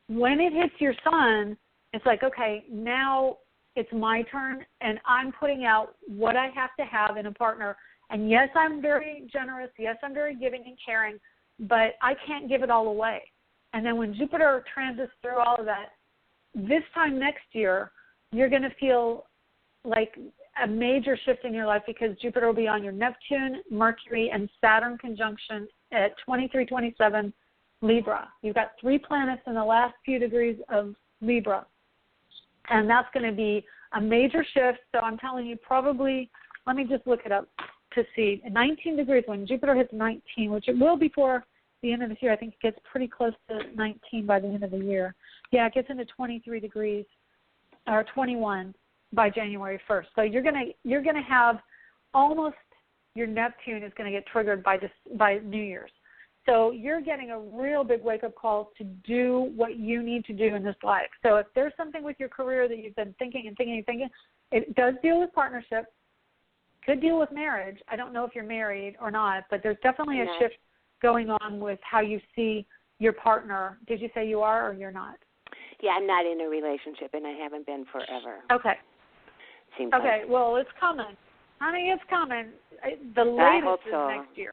When it hits your sun, it's like, okay, now it's my turn, and I'm putting out what I have to have in a partner. And yes, I'm very generous. Yes, I'm very giving and caring, but I can't give it all away. And then when Jupiter transits through all of that, this time next year, you're going to feel like a major shift in your life because Jupiter will be on your Neptune, Mercury, and Saturn conjunction at 2327 Libra. You've got 3 planets in the last few degrees of Libra, and that's going to be a major shift. So I'm telling you, probably, let me just look it up to see, 19 degrees when Jupiter hits 19, which it will before the end of this year. I think it gets pretty close to 19 by the end of the year. Yeah, it gets into 23 degrees or 21 by January 1st. So you're gonna have almost your Neptune is going to get triggered by New Year's. So you're getting a real big wake-up call to do what you need to do in this life. So if there's something with your career that you've been thinking, it does deal with partnership, could deal with marriage. I don't know if you're married or not, but there's definitely a shift going on with how you see your partner. Did you say you are or you're not? Yeah, I'm not in a relationship, and I haven't been forever. Okay. Seems okay, like. Well, it's coming. Honey, it's coming. The latest is so. next year.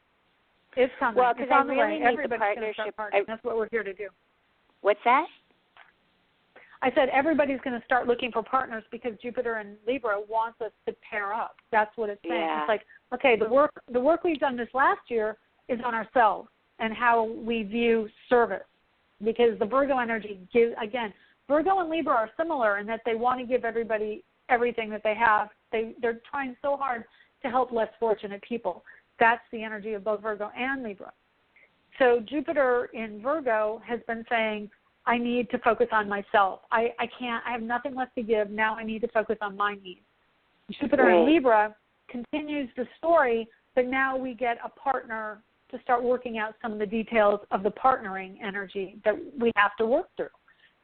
It's coming. Well, because I really need the partnership. partnership. That's what we're here to do. What's that? I said everybody's going to start looking for partners because Jupiter and Libra wants us to pair up. That's what it's saying. Yeah. It's like, okay, the work we've done this last year is on ourselves and how we view service. Because the Virgo energy gives, again, Virgo and Libra are similar in that they want to give everybody everything that they have. They're trying so hard to help less fortunate people. That's the energy of both Virgo and Libra. So Jupiter in Virgo has been saying, I need to focus on myself. I have nothing left to give. Now I need to focus on my needs. Jupiter in Libra continues the story, but now we get a partner to start working out some of the details of the partnering energy that we have to work through.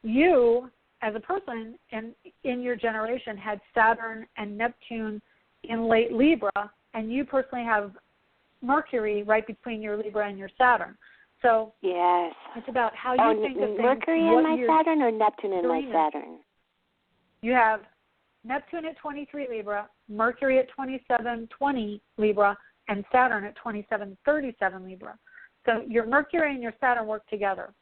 You, as a person in your generation, had Saturn and Neptune in late Libra, and you personally have Mercury right between your Libra and your Saturn. So yes, it's about how you think of things. Mercury in my Saturn or Neptune in my Saturn? You have Neptune at 23 Libra, Mercury at 2720 Libra, and Saturn at 2737 Libra. So your Mercury and your Saturn work together.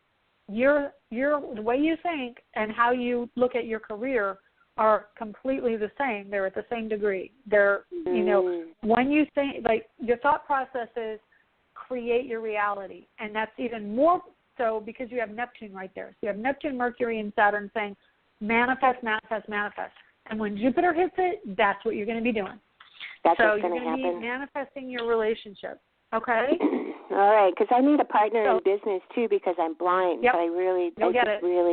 The way you think and how you look at your career are completely the same. They're at the same degree. They're, when you think, like, your thought processes create your reality, and that's even more so because you have Neptune right there. So you have Neptune, Mercury, and Saturn saying manifest, manifest, manifest. And when Jupiter hits it, that's what you're going to be doing. That's so what's going to happen. You're going to be manifesting your relationship, okay? All right, because I need a partner in business, too, because I'm blind. Yep. But I really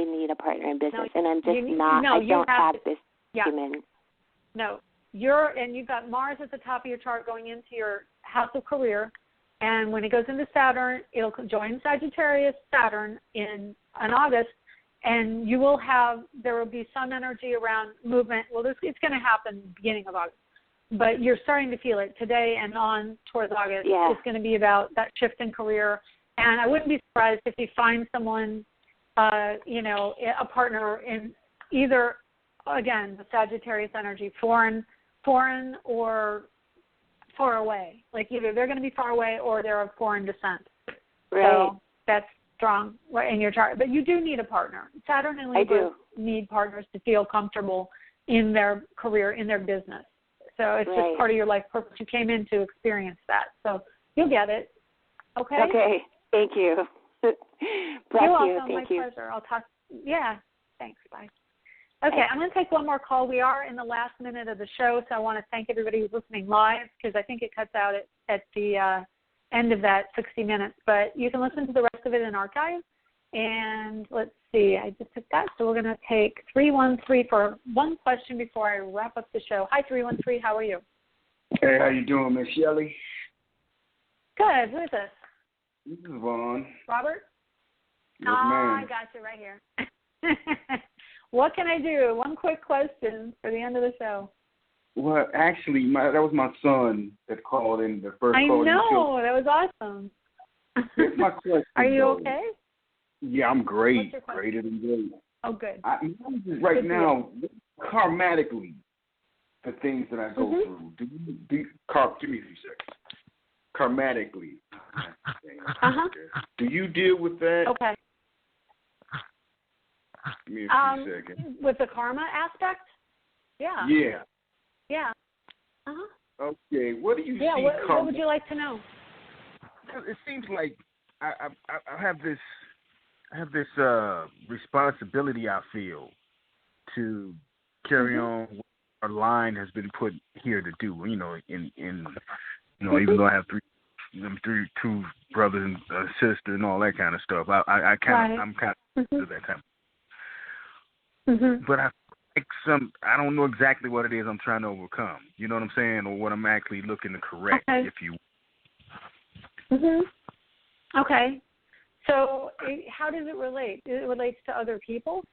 need a partner in business, and I'm just I don't have this human. No, you've got Mars at the top of your chart going into your house of career, and when it goes into Saturn, it'll join Sagittarius Saturn in August, and there will be some energy around movement. Well, it's going to happen beginning of August. But you're starting to feel it today and on towards August. Yeah. It's going to be about that shift in career. And I wouldn't be surprised if you find someone, a partner in either, again, the Sagittarius energy, foreign or far away. Like either they're going to be far away or they're of foreign descent. Right. So that's strong in your chart. But you do need a partner. Saturn and Libra need partners to feel comfortable in their career, in their business. So it's just part of your life purpose. You came in to experience that. So you'll get it. Okay? Okay. Thank you. You're welcome. My pleasure. I'll talk. Yeah. Thanks. Bye. Okay. I'm going to take one more call. We are in the last minute of the show, so I want to thank everybody who's listening live because I think it cuts out at the end of that 60 minutes. But you can listen to the rest of it in archive. And let's see, I just took that. So we're going to take 313 for one question before I wrap up the show. Hi, 313. How are you? Hey, how you doing, Miss Shelley? Good. Who is this? This is Vaughn. Robert? Yes, ma'am. I got you right here. What can I do? One quick question for the end of the show. Well, actually, that was my son that called in the first call. I know. That was awesome. Here's my question. Are you okay? Yeah, I'm great. Greater than great. Oh, good. Right now, karmatically, the things that I go through, give me a few seconds. Karmatically. Do you deal with that? Okay. Give me a few seconds. With the karma aspect? Yeah. Yeah. Yeah. Uh-huh. Okay, what do you see? What would you like to know? It seems like I have this responsibility I feel to carry on what our line has been put here to do. You know, even though I have two brothers and a sister and all that kind of stuff, I'm kind of to that kind of. But I don't know exactly what it is I'm trying to overcome. You know what I'm saying, or what I'm actually looking to correct, if you. Okay. So how does it relate? It relates to other people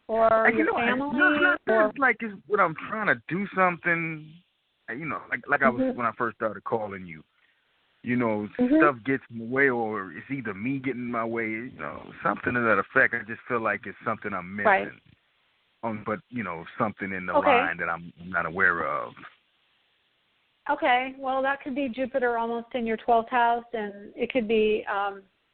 or your family? It's like it's when I'm trying to do something, like I was when I first started calling you. Stuff gets in the way, or it's either me getting in my way, something to that effect. I just feel like it's something I'm missing. Right. But, something in the line that I'm not aware of. Okay. Well, that could be Jupiter almost in your 12th house, and it could be,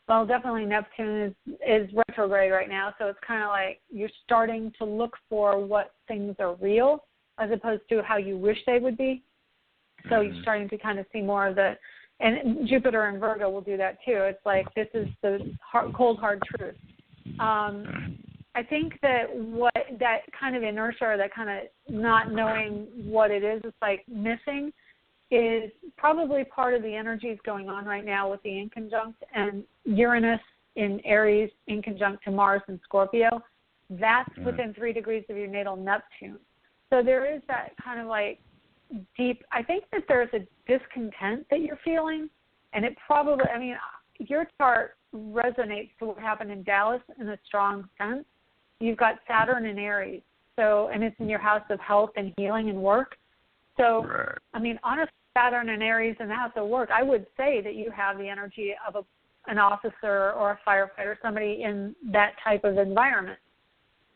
definitely Neptune is retrograde right now, so it's kind of like you're starting to look for what things are real as opposed to how you wish they would be. So you're starting to kind of see more of the, and Jupiter and Virgo will do that too. It's like this is the cold, hard truth. I think that that kind of inertia or that kind of not knowing what it is like missing is probably part of the energies going on right now with the inconjunct and Uranus in Aries inconjunct to Mars in Scorpio. That's within 3 degrees of your natal Neptune. So there is that kind of like deep, I think that there's a discontent that you're feeling, and it probably, your chart resonates to what happened in Dallas in a strong sense. You've got Saturn in Aries, and it's in your house of health and healing and work. So, honestly, Saturn and Aries in the house of work, I would say that you have the energy of an officer or a firefighter, somebody in that type of environment,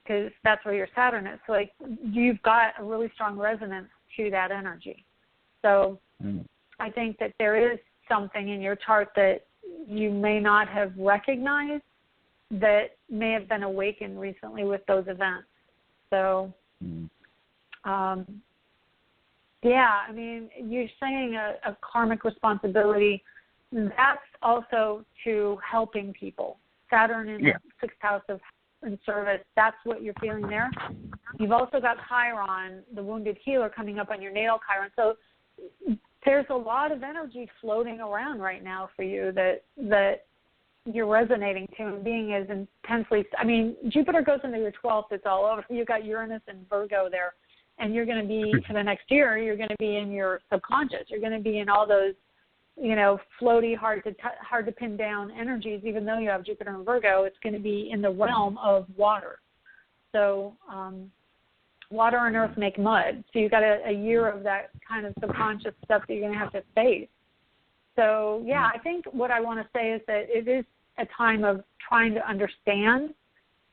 because that's where your Saturn is. So, you've got a really strong resonance to that energy. So, I think that there is something in your chart that you may not have recognized that may have been awakened recently with those events. So, you're saying a karmic responsibility. That's also to helping people. Saturn in the 6th house of in service, that's what you're feeling there. You've also got Chiron, the wounded healer, coming up on your natal Chiron. So there's a lot of energy floating around right now for you that you're resonating to and being as intensely. Jupiter goes into your 12th, it's all over. You've got Uranus and Virgo there, and you're going to be, for the next year, you're going to be in your subconscious. You're going to be in all those, floaty, hard to pin down energies. Even though you have Jupiter and Virgo, it's going to be in the realm of water. So water and earth make mud. So you've got a year of that kind of subconscious stuff that you're going to have to face. So, I think what I want to say is that it is a time of trying to understand.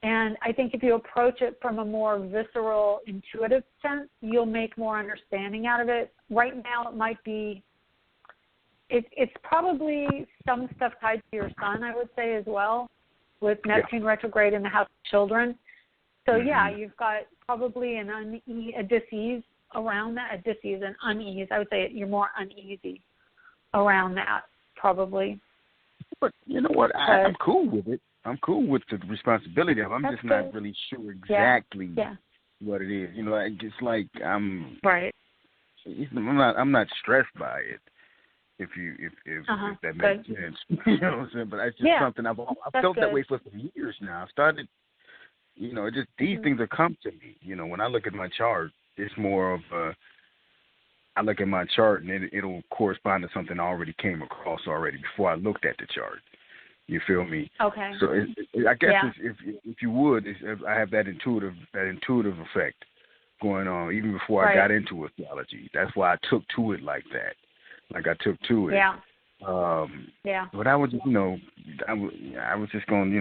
And I think if you approach it from a more visceral, intuitive sense, you'll make more understanding out of it. Right now it might be, it's probably some stuff tied to your sun, I would say, as well, with Neptune retrograde in the house of children. So, you've got probably a dis-ease around that, an unease. I would say you're more uneasy around that, probably. But you know what? I'm cool with it. I'm cool with the responsibility of it. I'm just not really sure exactly what it is. It's like I'm not stressed by it. If that makes sense, you know what I'm saying. But it's just something I've felt that way for some years now. I've started, just these things have come to me. When I look at my chart, it's more of I look at my chart and it'll correspond to something I already came across already before I looked at the chart. You feel me? Okay. So I guess if you would, I have that intuitive effect going on even before I got into astrology. That's why I took to it like that. Like I took to it. Yeah. But I was just, I was just going,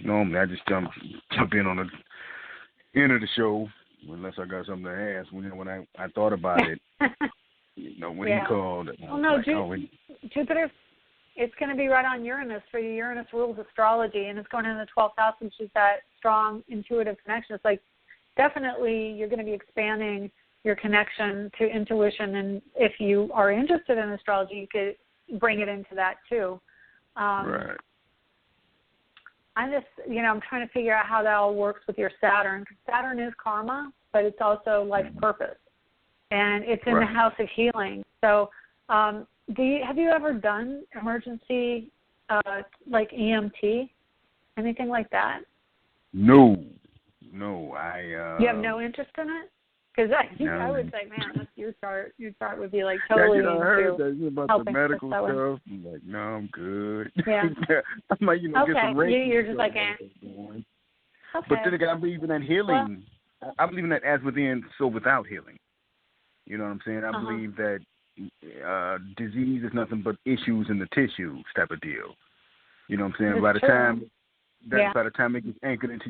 normally I just jump in on the end of the show unless I got something to ask. When I thought about it, when he called. Jupiter, it's going to be right on Uranus for you. Uranus rules astrology, and it's going in the 12th house, which is that strong intuitive connection. It's like definitely you're going to be expanding your connection to intuition. And if you are interested in astrology, you could bring it into that too. Right. I'm just, I'm trying to figure out how that all works with your Saturn. Because Saturn is karma, but it's also life purpose. And it's in the house of healing. So have you ever done emergency, like EMT, anything like that? No. You have no interest in it? Because I would say, man, that's your chart. Your chart would be like totally into I heard that about the medical stuff. I'm like, no, I'm good. Yeah. I might, get some rain. You're just like, Okay. But then again, I believe in that healing. Well, I believe in that as within, so without healing. You know what I'm saying? I believe that disease is nothing but issues in the tissues type of deal. You know what I'm saying? By the time it gets anchored into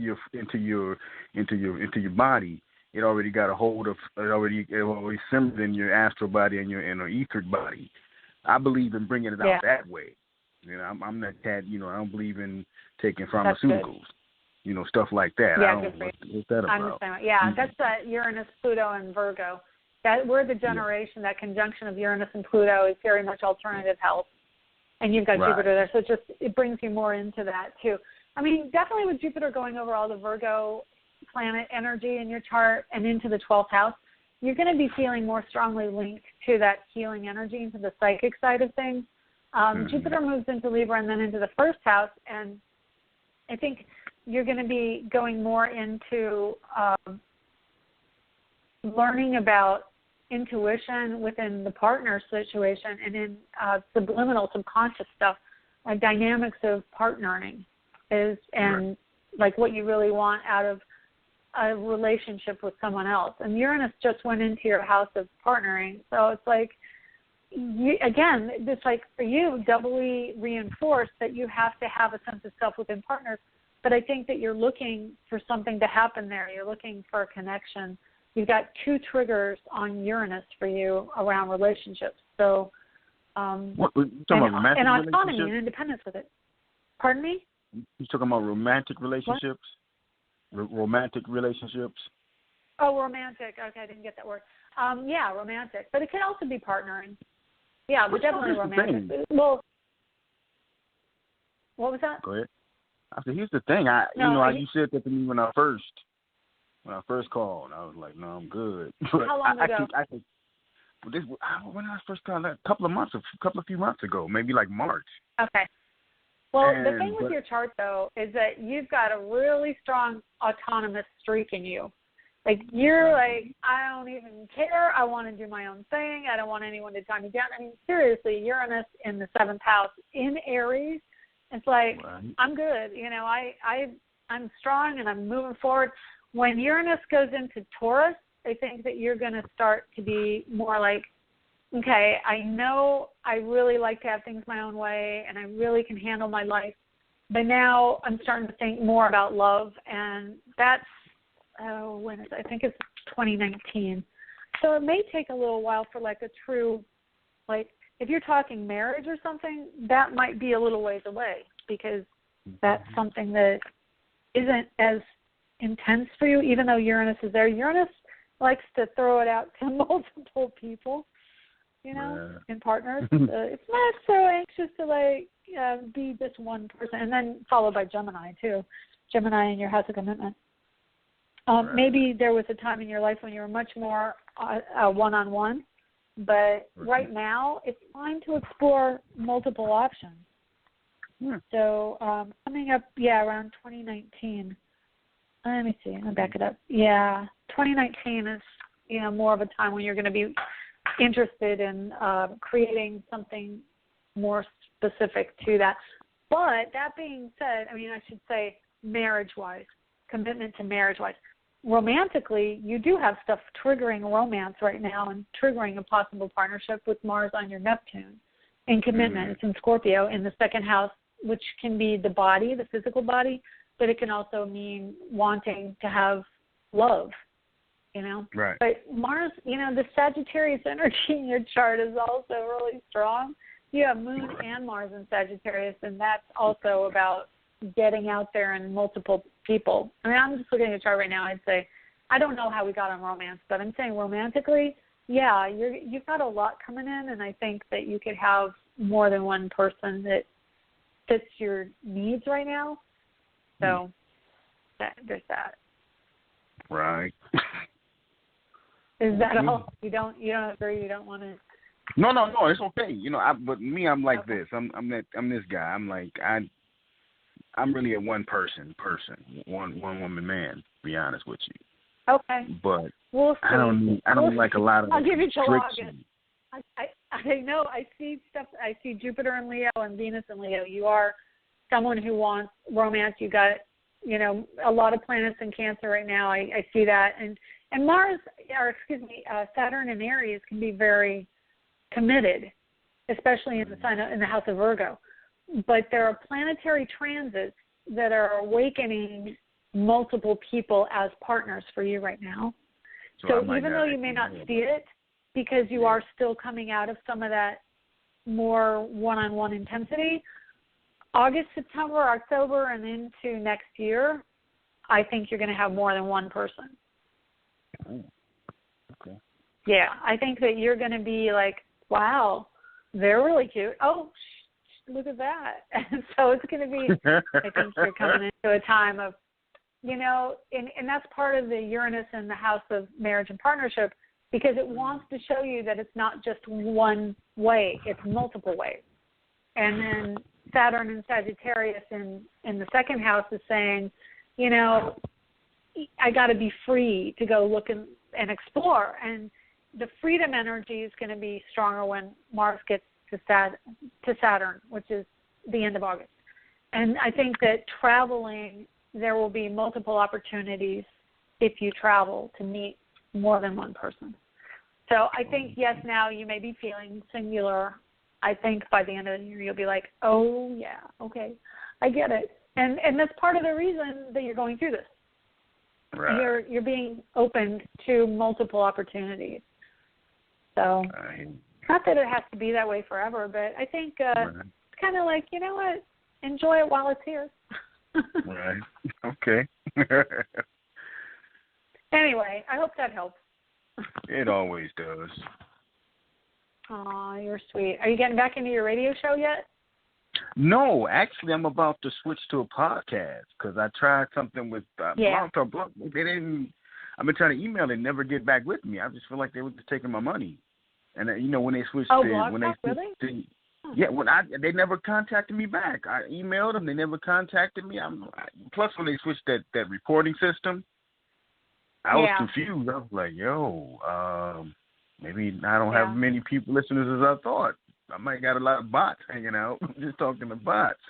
your body, it already got a hold of it already simmered in your astral body and your etheric body. I believe in bringing it out that way. I'm not that. I don't believe in taking pharmaceuticals. Stuff like that. Yeah, I don't know what's that about. I'm the same way. Yeah, that's Uranus, Pluto, and Virgo. That we're the generation. That conjunction of Uranus and Pluto is very much alternative health, and you've got Jupiter there, so it brings you more into that too. I mean, definitely with Jupiter going over all the Virgo planet energy in your chart and into the 12th house, you're going to be feeling more strongly linked to that healing energy, into the psychic side of things. Jupiter moves into Libra and then into the first house, and I think you're going to be going more into learning about intuition within the partner situation and in subliminal, subconscious stuff, dynamics of partnering like what you really want out of a relationship with someone else. And Uranus just went into your house of partnering, so it's like, it's like for you, doubly reinforced that you have to have a sense of self within partners. But I think that you're looking for something to happen there. You're looking for a connection. You've got 2 triggers on Uranus for you around relationships. So, what, you're talking about romantic and autonomy and independence with it. Pardon me? You're talking about romantic relationships? Romantic relationships? Oh, romantic. Okay, I didn't get that word. Yeah, romantic. But it can also be partnering. Yeah, but definitely romantic. Well, what was that? Go ahead. I said, here's the thing. You said that to me when I first called. I was like, no, I'm good. How long ago? When I first called, a few months ago, maybe like March. Okay. Well, the thing with your chart, though, is that you've got a really strong autonomous streak in you. Like, you're like, I don't even care. I want to do my own thing. I don't want anyone to tie me down. I mean, seriously, Uranus in the 7th house in Aries, it's like, I'm good. I'm strong and I'm moving forward. When Uranus goes into Taurus, I think that you're going to start to be more like, okay, I know I really like to have things my own way and I really can handle my life. But now I'm starting to think more about love, and that's, I think it's 2019. So it may take a little while for like a true, like, if you're talking marriage or something, that might be a little ways away because that's something that isn't as intense for you, even though Uranus is there. Uranus likes to throw it out to multiple people, in partners. It's not so anxious to be just one person, and then followed by Gemini too. Gemini in your house of commitment. Maybe there was a time in your life when you were much more one-on-one, but right now it's fine to explore multiple options. So coming up, around 2019. Let me see. I'll back it up. Yeah, 2019 is, more of a time when you're going to be interested in creating something more specific to that. But that being said, I should say marriage-wise, commitment to marriage-wise. Romantically, you do have stuff triggering romance right now and triggering a possible partnership with Mars on your Neptune. In commitment, it's in Scorpio in the 2nd house, which can be the body, the physical body, but it can also mean wanting to have love, Right. But Mars, the Sagittarius energy in your chart is also really strong. You have Moon and Mars in Sagittarius, and that's also about getting out there and multiple people. I'm just looking at your chart right now. I'd say I don't know how we got on romance, but I'm saying romantically, yeah, you've got a lot coming in, and I think that you could have more than one person that fits your needs right now. So there's that. Right. Is that all? You don't agree? You don't want to? No, it's okay. But me, I'm like this. I'm this guy. I'm like I'm really a one person, one woman man. To be honest with you. Okay. But we'll see. I don't like a lot of I'll give you till August. restrictions. I know. I see stuff. I see Jupiter in Leo and Venus in Leo. You are someone who wants romance. You got, a lot of planets in Cancer right now. I see that. And Mars, Saturn in Aries can be very committed, especially in the sign in the house of Virgo. But there are planetary transits that are awakening multiple people as partners for you right now. So even though you may not see it, because you are still coming out of some of that more one-on-one intensity, August, September, October, and into next year, I think you're going to have more than one person. Oh, okay. Yeah, I think that you're going to be like, wow, they're really cute. Oh, look at that. And so it's going to be, I think you're coming into a time of, and that's part of the Uranus in the house of marriage and partnership, because it wants to show you that it's not just one way, it's multiple ways. And then Saturn and Sagittarius in the second house is saying, I got to be free to go look and explore. And the freedom energy is going to be stronger when Mars gets to Saturn, which is the end of August. And I think that traveling, there will be multiple opportunities if you travel to meet more than one person. So I think, yes, now you may be feeling singular. I think by the end of the year you'll be like, oh, yeah, okay, I get it. And that's part of the reason that you're going through this. Right. You're being opened to multiple opportunities. So not that it has to be that way forever, but I think it's kind of like, you know what, enjoy it while it's here. Right. Okay. Anyway, I hope that helps. It always does. Aw, you're sweet. Are you getting back into your radio show yet? No, actually, I'm about to switch to a podcast because I tried something with Blog Talk. They didn't. I've been trying to email them, never get back with me. I just feel like they were just taking my money. And when they switched, they never contacted me back. I emailed them, they never contacted me. Plus, when they switched that reporting system, I was confused. I was like, maybe I don't have many people listeners as I thought. I might got a lot of bots hanging out, just talking to bots.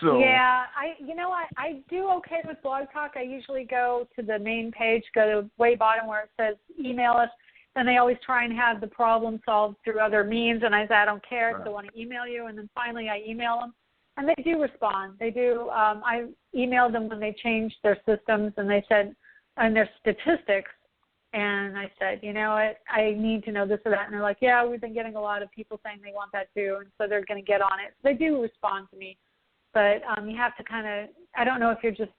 So yeah, I do okay with Blog Talk. I usually go to the main page, go to the way bottom where it says email us, and they always try and have the problem solved through other means. And I say I don't care, so I want to email you. And then finally I email them, and they do respond. They do. I emailed them when they changed their systems, and they said, and their statistics. And I said, you know what, I need to know this or that. And they're like, yeah, we've been getting a lot of people saying they want that too. And so they're going to get on it. So they do respond to me. But you have to kind of, I don't know if you're just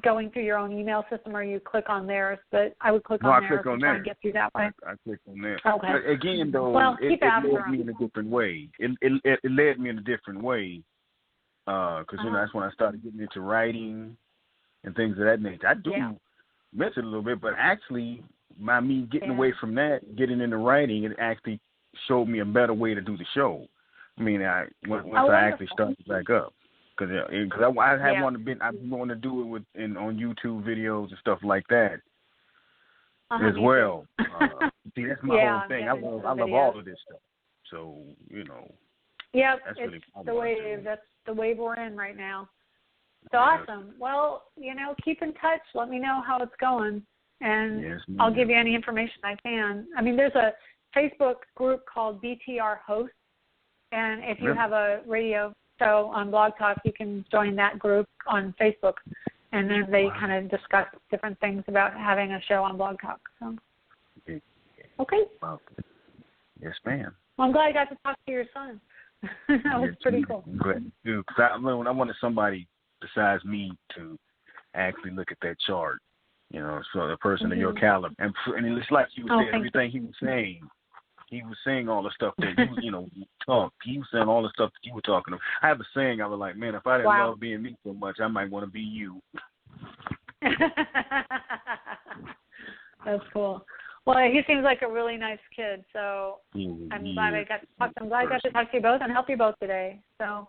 going through your own email system or you click on theirs, but I would click on theirs and try and get through that way. I click on there. Okay. But again, though, it led me in a different way. It led me in a different way because that's when I started getting into writing and things of that nature. I do miss it a little bit, but actually, by me getting away from that, getting into writing, it actually showed me a better way to do the show. I mean, once I actually started back up, because I want to do it on YouTube videos and stuff like that as well. See, that's my whole thing. I love all of this stuff. So yeah, that's it's really the wave. That's the wave we're in right now. It's awesome. Well, keep in touch. Let me know how it's going, and I'll give you any information I can. I mean, there's a Facebook group called BTR Hosts, and if you have a radio show on Blog Talk, you can join that group on Facebook, and then they kind of discuss different things about having a show on Blog Talk. So, okay. Wow. Yes, ma'am. Well, I'm glad I got to talk to your son. That was pretty cool. I'm glad to, because I wanted somebody besides me to actually look at that chart You know, so the person of your caliber, and it's like you said, everything he was saying all the stuff that you know, talk. He was saying all the stuff that you were talking about. I have a saying. I was like, man, if I didn't love being me so much, I might want to be you. That's cool. Well, he seems like a really nice kid, so I'm glad I got to talk to you both and help you both today. So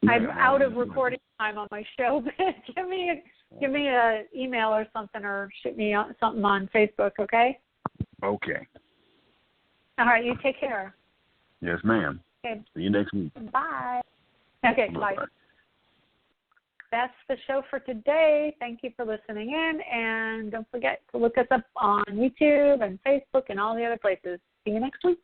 I'm out of recording time on my show, but give me a email or something, or shoot me something on Facebook, okay? Okay. All right, you take care. Yes, ma'am. Okay. See you next week. Bye. Okay, bye. That's the show for today. Thank you for listening in, and don't forget to look us up on YouTube and Facebook and all the other places. See you next week.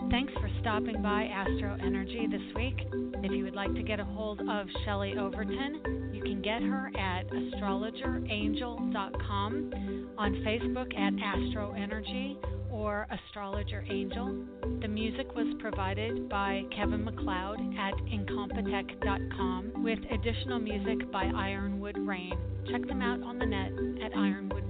Thanks for stopping by AstroEnergy this week. If you would like to get a hold of Shelley Overton, you can get her at astrologerangel.com, on Facebook at AstroEnergy or Astrologer Angel. The music was provided by Kevin MacLeod at incompetech.com with additional music by Ironwood Rain. Check them out on the net at Ironwood